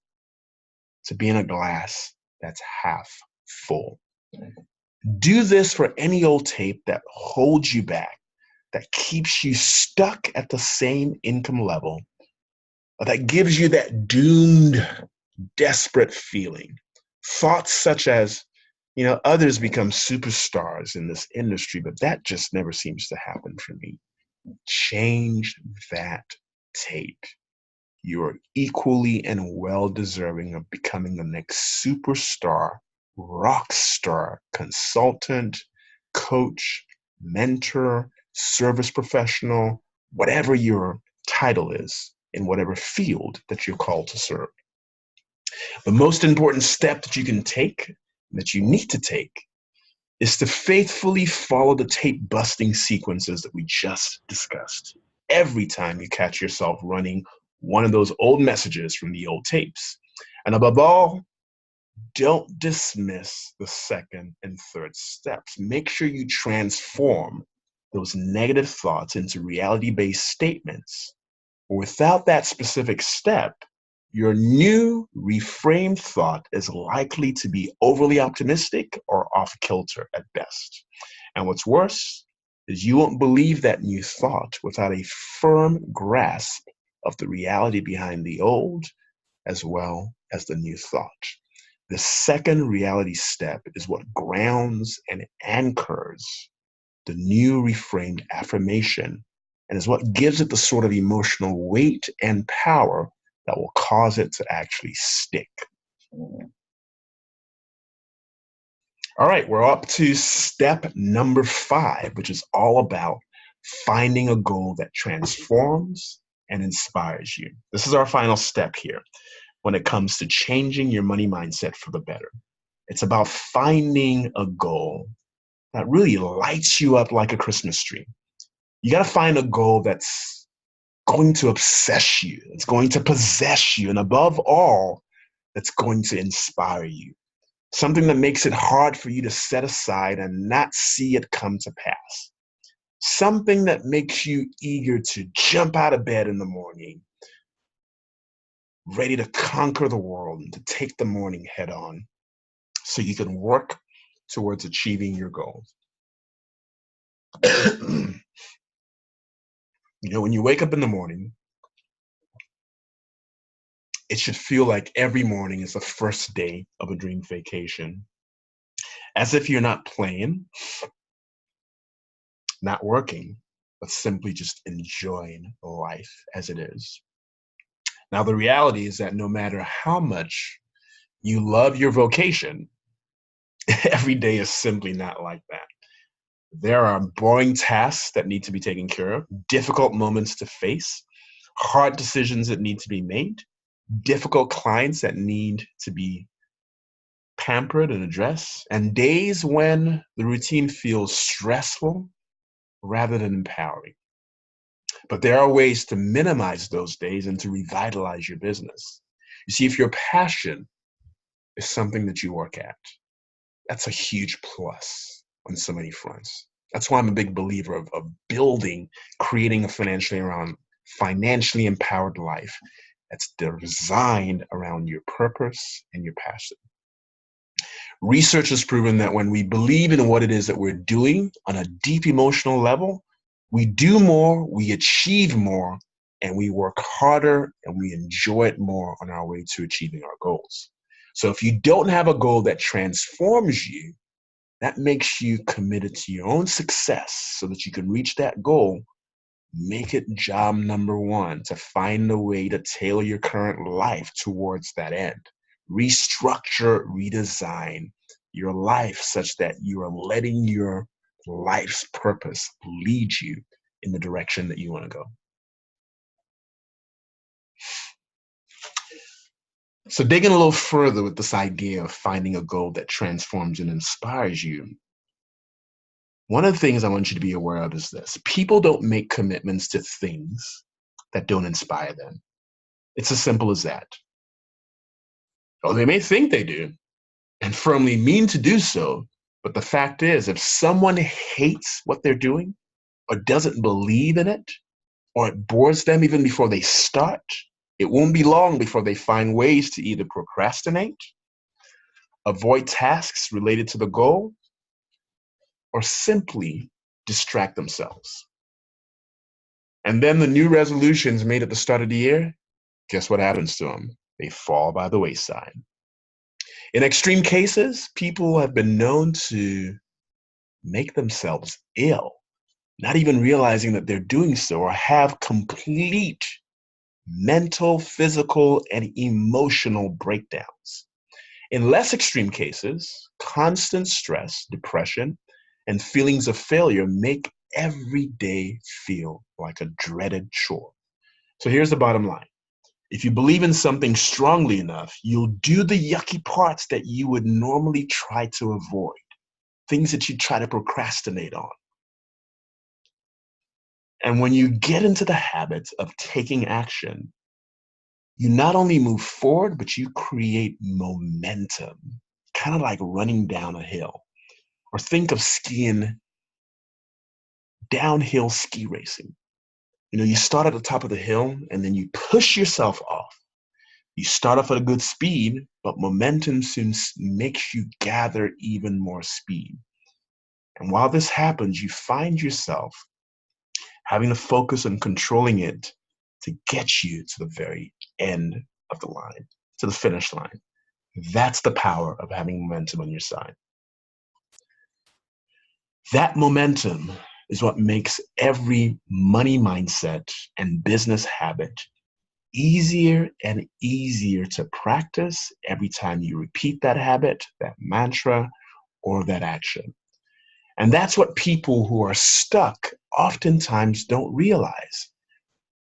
to being a glass that's half full. Do this for any old tape that holds you back, that keeps you stuck at the same income level, or that gives you that doomed, desperate feeling. Thoughts such as, others become superstars in this industry, but that just never seems to happen for me. Change that tape. You're equally and well deserving of becoming the next superstar, rock star, consultant, coach, mentor, service professional, whatever your title is in whatever field that you're called to serve. The most important step that you can take, that you need to take, is to faithfully follow the tape busting sequences that we just discussed. Every time you catch yourself running one of those old messages from the old tapes. And above all, don't dismiss the second and third steps. Make sure you transform those negative thoughts into reality-based statements. Without that specific step, your new reframed thought is likely to be overly optimistic or off kilter at best. And what's worse is you won't believe that new thought without a firm grasp of the reality behind the old as well as the new thought. The second reality step is what grounds and anchors the new reframed affirmation and is what gives it the sort of emotional weight and power that will cause it to actually stick. All right, we're up to step number 5, which is all about finding a goal that transforms and inspires you. This is our final step here when it comes to changing your money mindset for the better. It's about finding a goal that really lights you up like a Christmas tree. You got to find a goal that's going to obsess you, it's going to possess you, and above all, that's going to inspire you. Something that makes it hard for you to set aside and not see it come to pass. Something that makes you eager to jump out of bed in the morning, ready to conquer the world and to take the morning head on so you can work towards achieving your goals. When you wake up in the morning, it should feel like every morning is the first day of a dream vacation. As if you're not playing, not working, but simply just enjoying life as it is. Now, the reality is that no matter how much you love your vocation, every day is simply not like that. There are boring tasks that need to be taken care of, difficult moments to face, hard decisions that need to be made, difficult clients that need to be pampered and addressed, and days when the routine feels stressful rather than empowering. But there are ways to minimize those days and to revitalize your business. You see, if your passion is something that you work at, that's a huge plus on so many fronts. That's why I'm a big believer of building, creating a financially empowered life. that's designed around your purpose and your passion. Research has proven that when we believe in what it is that we're doing on a deep emotional level, we do more, we achieve more, and we work harder and we enjoy it more on our way to achieving our goals. So if you don't have a goal that transforms you, that makes you committed to your own success so that you can reach that goal. Make it job number one to find a way to tailor your current life towards that end. Restructure, redesign your life such that you are letting your life's purpose lead you in the direction that you want to go. So digging a little further with this idea of finding a goal that transforms and inspires you, one of the things I want you to be aware of is this. People don't make commitments to things that don't inspire them. It's as simple as that. Or they may think they do and firmly mean to do so, but the fact is, if someone hates what they're doing or doesn't believe in it, or it bores them even before they start, it won't be long before they find ways to either procrastinate, avoid tasks related to the goal, or simply distract themselves. And then the new resolutions made at the start of the year, guess what happens to them? They fall by the wayside. In extreme cases, people have been known to make themselves ill, not even realizing that they're doing so, or have complete mental, physical, and emotional breakdowns. In less extreme cases, constant stress, depression, and feelings of failure make every day feel like a dreaded chore. So here's the bottom line. If you believe in something strongly enough, you'll do the yucky parts that you would normally try to avoid, things that you try to procrastinate on. And when you get into the habit of taking action, you not only move forward, but you create momentum, kind of like running down a hill. Or think of skiing, downhill ski racing. You start at the top of the hill and then you push yourself off. You start off at a good speed, but momentum soon makes you gather even more speed. And while this happens, you find yourself having to focus on controlling it to get you to the very end of the line, to the finish line. That's the power of having momentum on your side. That momentum is what makes every money mindset and business habit easier and easier to practice every time you repeat that habit, that mantra, or that action. And that's what people who are stuck oftentimes don't realize,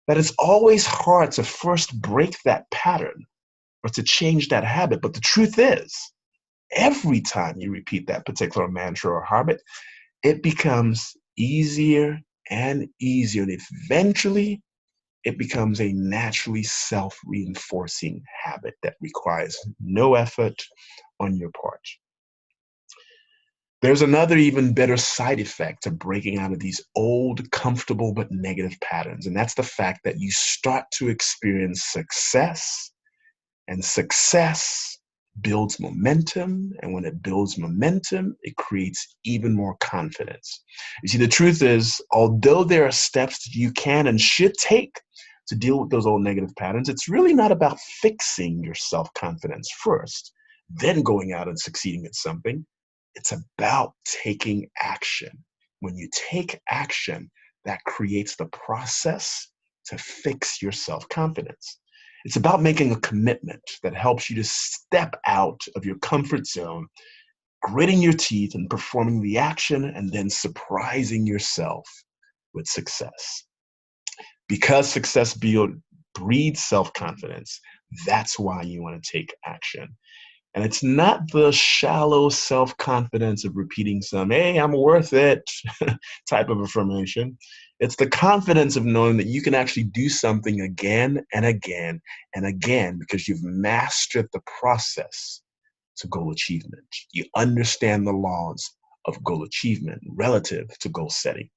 that it's always hard to first break that pattern or to change that habit. But the truth is, every time you repeat that particular mantra or habit, it becomes easier and easier. And eventually, it becomes a naturally self-reinforcing habit that requires no effort on your part. There's another even better side effect to breaking out of these old, comfortable, but negative patterns. And that's the fact that you start to experience success, and success builds momentum. And when it builds momentum, it creates even more confidence. You see, the truth is, although there are steps that you can and should take to deal with those old negative patterns, it's really not about fixing your self-confidence first, then going out and succeeding at something. It's about taking action. When you take action, that creates the process to fix your self-confidence. It's about making a commitment that helps you to step out of your comfort zone, gritting your teeth and performing the action, and then surprising yourself with success. Because success breeds self-confidence, that's why you want to take action. And it's not the shallow self-confidence of repeating some, hey, I'm worth it type of affirmation. It's the confidence of knowing that you can actually do something again and again and again because you've mastered the process to goal achievement. You understand the laws of goal achievement relative to goal setting.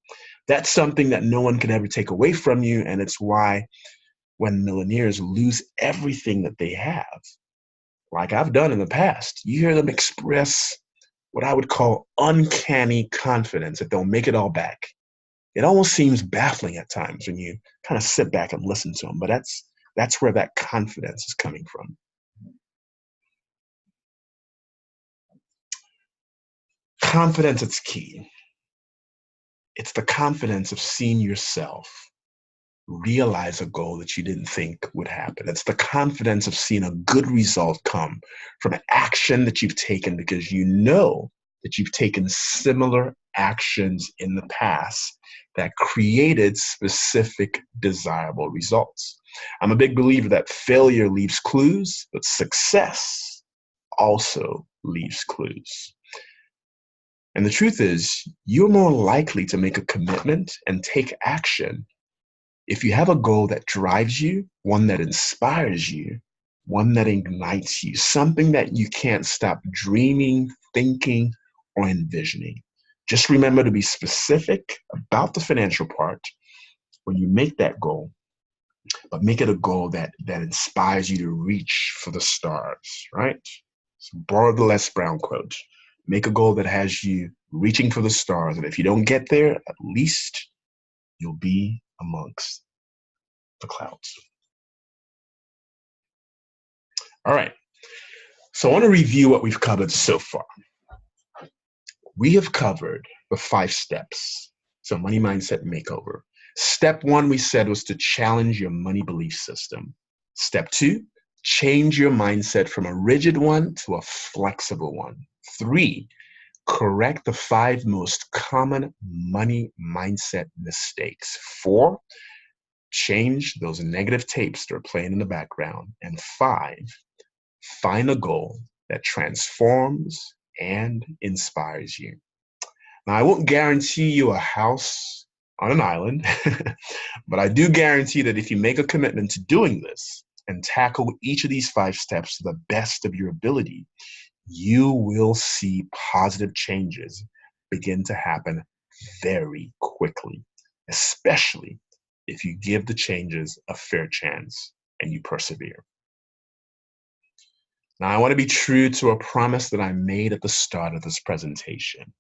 That's something that no one can ever take away from you, and it's why when millionaires lose everything that they have, like I've done in the past. You hear them express what I would call uncanny confidence that they'll make it all back. It almost seems baffling at times when you kind of sit back and listen to them, but that's where that confidence is coming from. Confidence is key. It's the confidence of seeing yourself realize a goal that you didn't think would happen. It's the confidence of seeing a good result come from an action that you've taken because you know that you've taken similar actions in the past that created specific desirable results. I'm a big believer that failure leaves clues, but success also leaves clues. And the truth is, you're more likely to make a commitment and take action if you have a goal that drives you, one that inspires you, one that ignites you, something that you can't stop dreaming, thinking, or envisioning. Just remember to be specific about the financial part when you make that goal, but make it a goal that inspires you to reach for the stars, right? So borrow the Les Brown quote. Make a goal that has you reaching for the stars. And if you don't get there, at least you'll be amongst the clouds. All right. So I want to review what we've covered so far. We have covered the 5 steps. So money mindset makeover. Step 1, we said, was to challenge your money belief system. Step 2, change your mindset from a rigid one to a flexible one. 3, correct the 5 most common money mindset mistakes. 4, change those negative tapes that are playing in the background. And 5, find a goal that transforms and inspires you. Now, I won't guarantee you a house on an island, but I do guarantee that if you make a commitment to doing this and tackle each of these 5 steps to the best of your ability, you will see positive changes begin to happen very quickly, especially if you give the changes a fair chance and you persevere. Now, I want to be true to a promise that I made at the start of this presentation.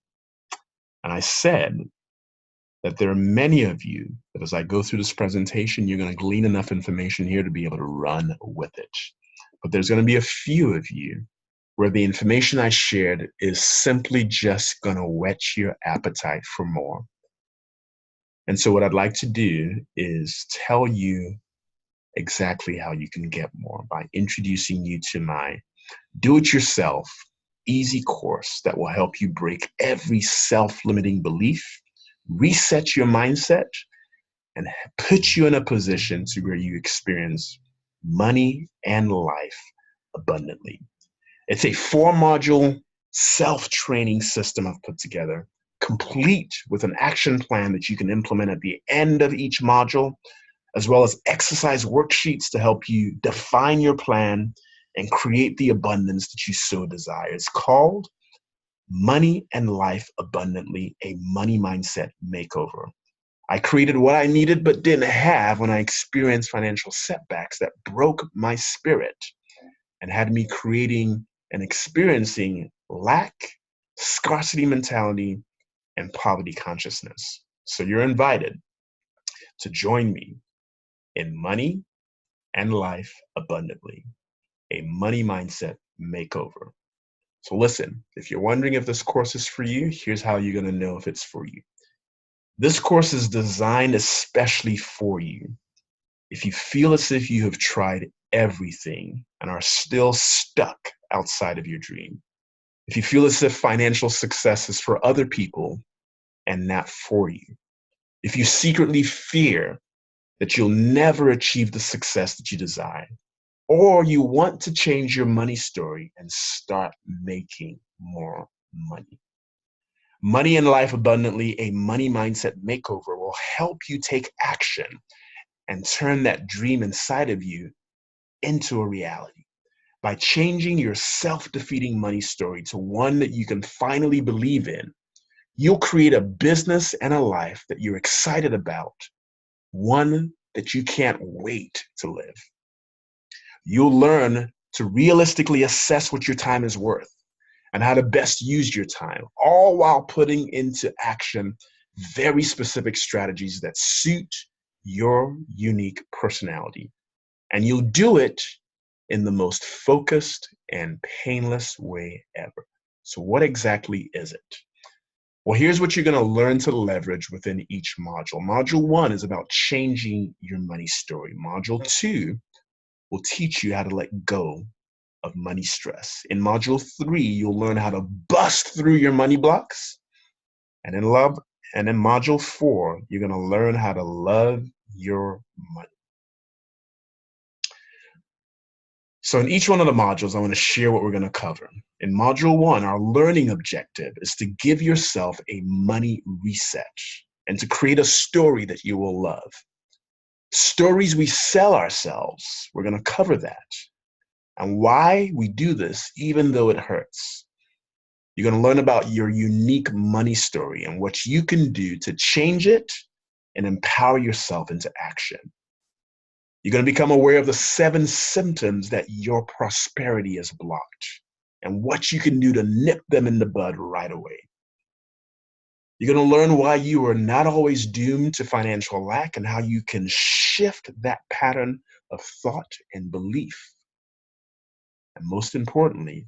And I said that there are many of you that as I go through this presentation, you're going to glean enough information here to be able to run with it. But there's going to be a few of you where the information I shared is simply just going to whet your appetite for more. And so what I'd like to do is tell you exactly how you can get more by introducing you to my do-it-yourself easy course that will help you break every self-limiting belief, reset your mindset, and put you in a position to where you experience money and life abundantly. It's a 4-module self-training system I've put together, complete with an action plan that you can implement at the end of each module, as well as exercise worksheets to help you define your plan and create the abundance that you so desire. It's called Money and Life Abundantly, a Money Mindset Makeover. I created what I needed but didn't have when I experienced financial setbacks that broke my spirit and had me creating and experiencing lack, scarcity mentality, and poverty consciousness. So you're invited to join me in Money and Life Abundantly, a money mindset makeover. So listen, if you're wondering if this course is for you, here's how you're going to know if it's for you. This course is designed especially for you if you feel as if you have tried everything and are still stuck outside of your dream. If you feel as if financial success is for other people and not for you. If you secretly fear that you'll never achieve the success that you desire, or you want to change your money story and start making more money. Money and Life Abundantly, a money mindset makeover will help you take action and turn that dream inside of you into a reality. By changing your self-defeating money story to one that you can finally believe in, you'll create a business and a life that you're excited about, one that you can't wait to live. You'll learn to realistically assess what your time is worth and how to best use your time, all while putting into action very specific strategies that suit your unique personality. And you'll do it in the most focused and painless way ever. So what exactly is it? Well, here's what you're going to learn to leverage within each module. Module 1 is about changing your money story. Module 2 will teach you how to let go of money stress. In module 3, you'll learn how to bust through your money blocks. And in module 4, you're going to learn how to love your money. So in each one of the modules, I want to share what we're going to cover. In module 1, our learning objective is to give yourself a money reset and to create a story that you will love. Stories we sell ourselves, we're going to cover that. And why we do this, even though it hurts. You're going to learn about your unique money story and what you can do to change it and empower yourself into action. You're going to become aware of the 7 symptoms that your prosperity is blocked and what you can do to nip them in the bud right away. You're going to learn why you are not always doomed to financial lack and how you can shift that pattern of thought and belief. And most importantly,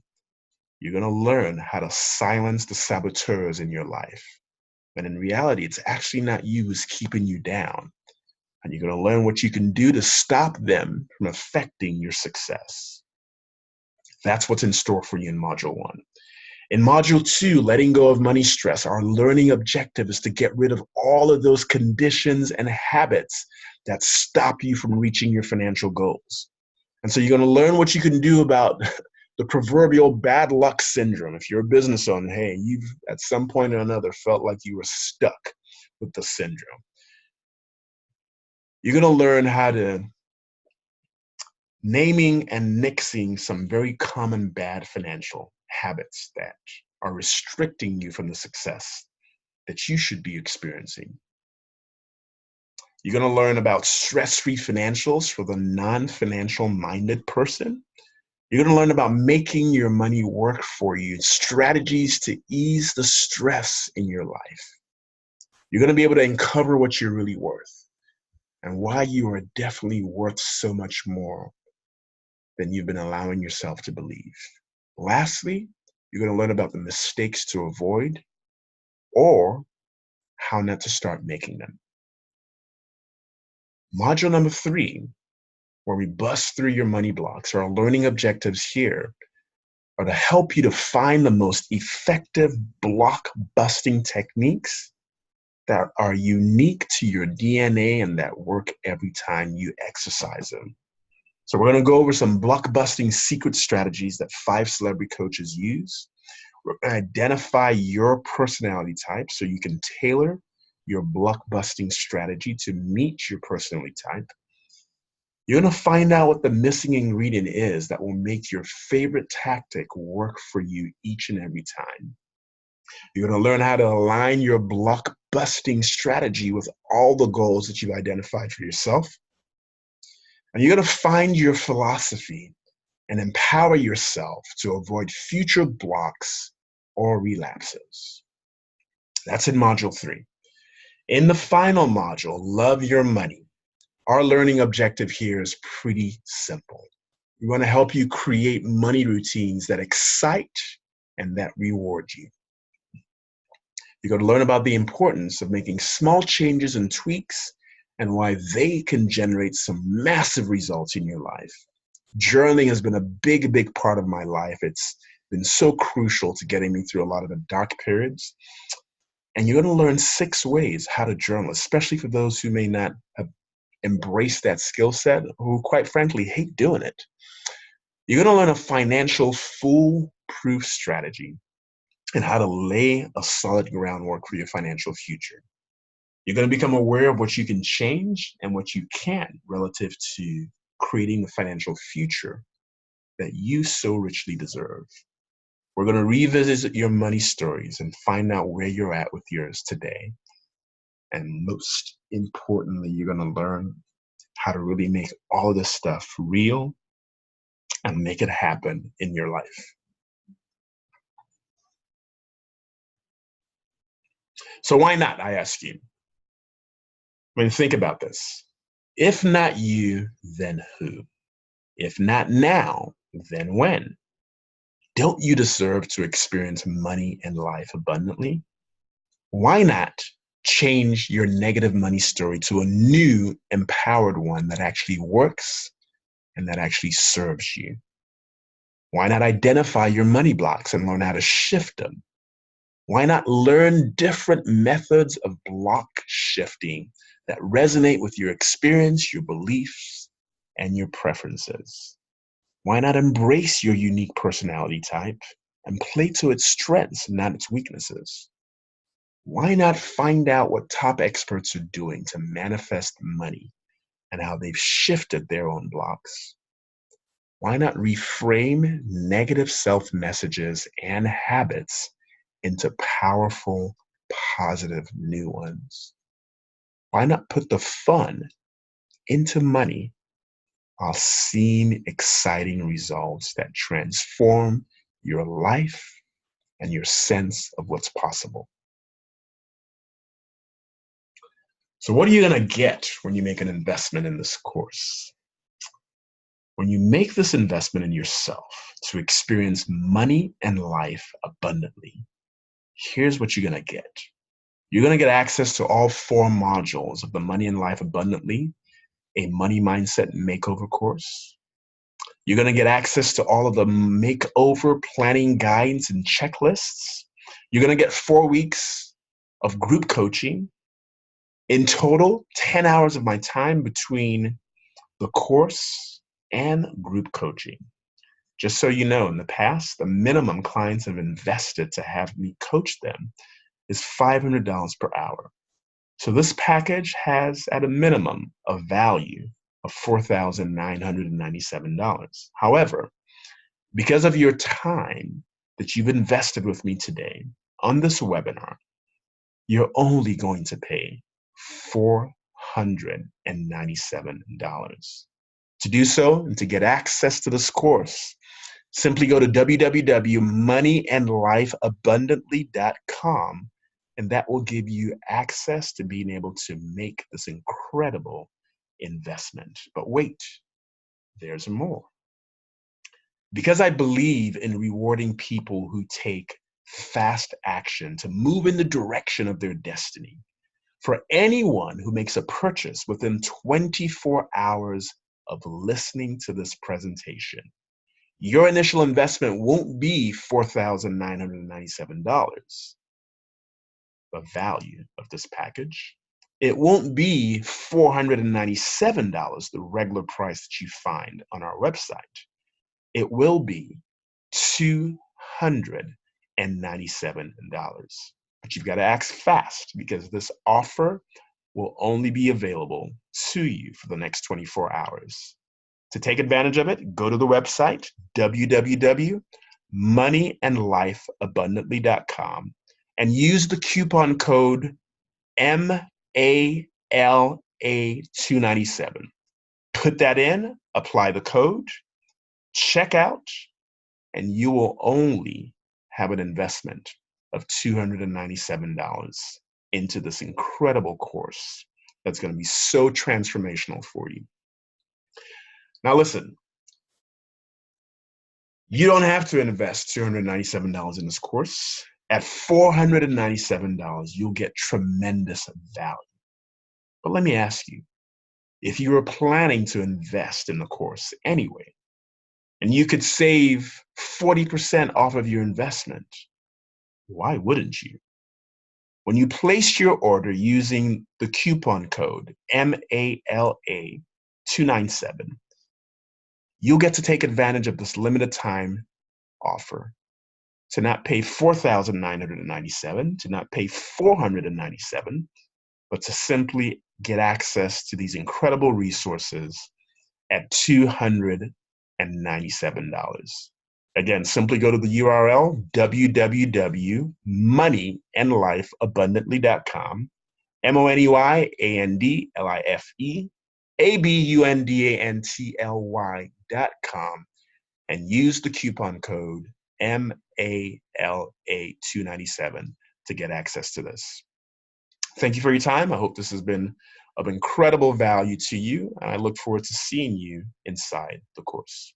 you're going to learn how to silence the saboteurs in your life. But in reality, it's actually not you who's keeping you down. And you're going to learn what you can do to stop them from affecting your success. That's what's in store for you in Module 1. In Module 2, letting go of money stress, our learning objective is to get rid of all of those conditions and habits that stop you from reaching your financial goals. And so you're going to learn what you can do about the proverbial bad luck syndrome. If you're a business owner, hey, you've at some point or another felt like you were stuck with the syndrome. You're going to learn how to naming and nixing some very common bad financial habits that are restricting you from the success that you should be experiencing. You're going to learn about stress-free financials for the non-financial minded person. You're going to learn about making your money work for you, strategies to ease the stress in your life. You're going to be able to uncover what you're really worth and why you are definitely worth so much more than you've been allowing yourself to believe. Lastly, you're going to learn about the mistakes to avoid or how not to start making them. Module number 3, where we bust through your money blocks, our learning objectives here are to help you to find the most effective block busting techniques that are unique to your DNA and that work every time you exercise them. So we're going to go over some block busting secret strategies that 5 celebrity coaches use. We're going to identify your personality type so you can tailor your block busting strategy to meet your personality type. You're going to find out what the missing ingredient is that will make your favorite tactic work for you each and every time. You're going to learn how to align your block busting strategy with all the goals that you've identified for yourself. And you're going to find your philosophy and empower yourself to avoid future blocks or relapses. That's in Module 3. In the final module, Love Your Money, our learning objective here is pretty simple. We want to help you create money routines that excite and that reward you. You're going to learn about the importance of making small changes and tweaks and why they can generate some massive results in your life. Journaling has been a big part of my life. It's been so crucial to getting me through a lot of the dark periods. And you're going to learn 6 ways how to journal, especially for those who may not have embraced that skill set, who quite frankly hate doing it. You're going to learn a financial foolproof strategy and how to lay a solid groundwork for your financial future. You're going to become aware of what you can change and what you can't relative to creating the financial future that you so richly deserve. We're going to revisit your money stories and find out where you're at with yours today. And most importantly, you're going to learn how to really make all of this stuff real and make it happen in your life. So why not, I ask you? I mean, think about this. If not you, then who? If not now, then when? Don't you deserve to experience money and life abundantly? Why not change your negative money story to a new, empowered one that actually works and that actually serves you? Why not identify your money blocks and learn how to shift them? Why not learn different methods of block shifting that resonate with your experience, your beliefs, and your preferences? Why not embrace your unique personality type and play to its strengths, not its weaknesses? Why not find out what top experts are doing to manifest money and how they've shifted their own blocks? Why not reframe negative self-messages and habits into powerful, positive new ones? Why not put the fun into money while seeing exciting results that transform your life and your sense of what's possible? So what are you going to get when you make an investment in this course? When you make this investment in yourself to experience money and life abundantly, here's what you're going to get. You're going to get access to all 4 modules of the Money and Life Abundantly, a money mindset makeover course. You're going to get access to all of the makeover planning guides and checklists. You're going to get 4 weeks of group coaching. In total, 10 hours of my time between the course and group coaching. Just so you know, in the past, the minimum clients have invested to have me coach them is $500 per hour. So this package has, at a minimum, a value of $4,997. However, because of your time that you've invested with me today on this webinar, you're only going to pay $497. To do so and to get access to this course, simply go to www.moneyandlifeabundantly.com, and that will give you access to being able to make this incredible investment. But wait, there's more. Because I believe in rewarding people who take fast action to move in the direction of their destiny, for anyone who makes a purchase within 24 hours of listening to this presentation, your initial investment won't be $4,997, the value of this package. It won't be $497, the regular price that you find on our website. It will be $297. But you've got to act fast because this offer will only be available to you for the next 24 hours. To take advantage of it, go to the website, www.moneyandlifeabundantly.com, and use the coupon code MALA297. Put that in, apply the code, check out, and you will only have an investment of $297 into this incredible course that's going to be so transformational for you. Now listen, you don't have to invest $297 in this course. At $497, you'll get tremendous value. But let me ask you, if you were planning to invest in the course anyway, and you could save 40% off of your investment, why wouldn't you? When you place your order using the coupon code MALA297, you'll get to take advantage of this limited time offer to not pay $4,997, to not pay $497, but to simply get access to these incredible resources at $297. Again, simply go to the URL, www.moneyandlifeabundantly.com, MONEYANDLIFE abundantly.com, and use the coupon code MALA297 to get access to this. Thank you for your time. I hope this has been of incredible value to you, and I look forward to seeing you inside the course.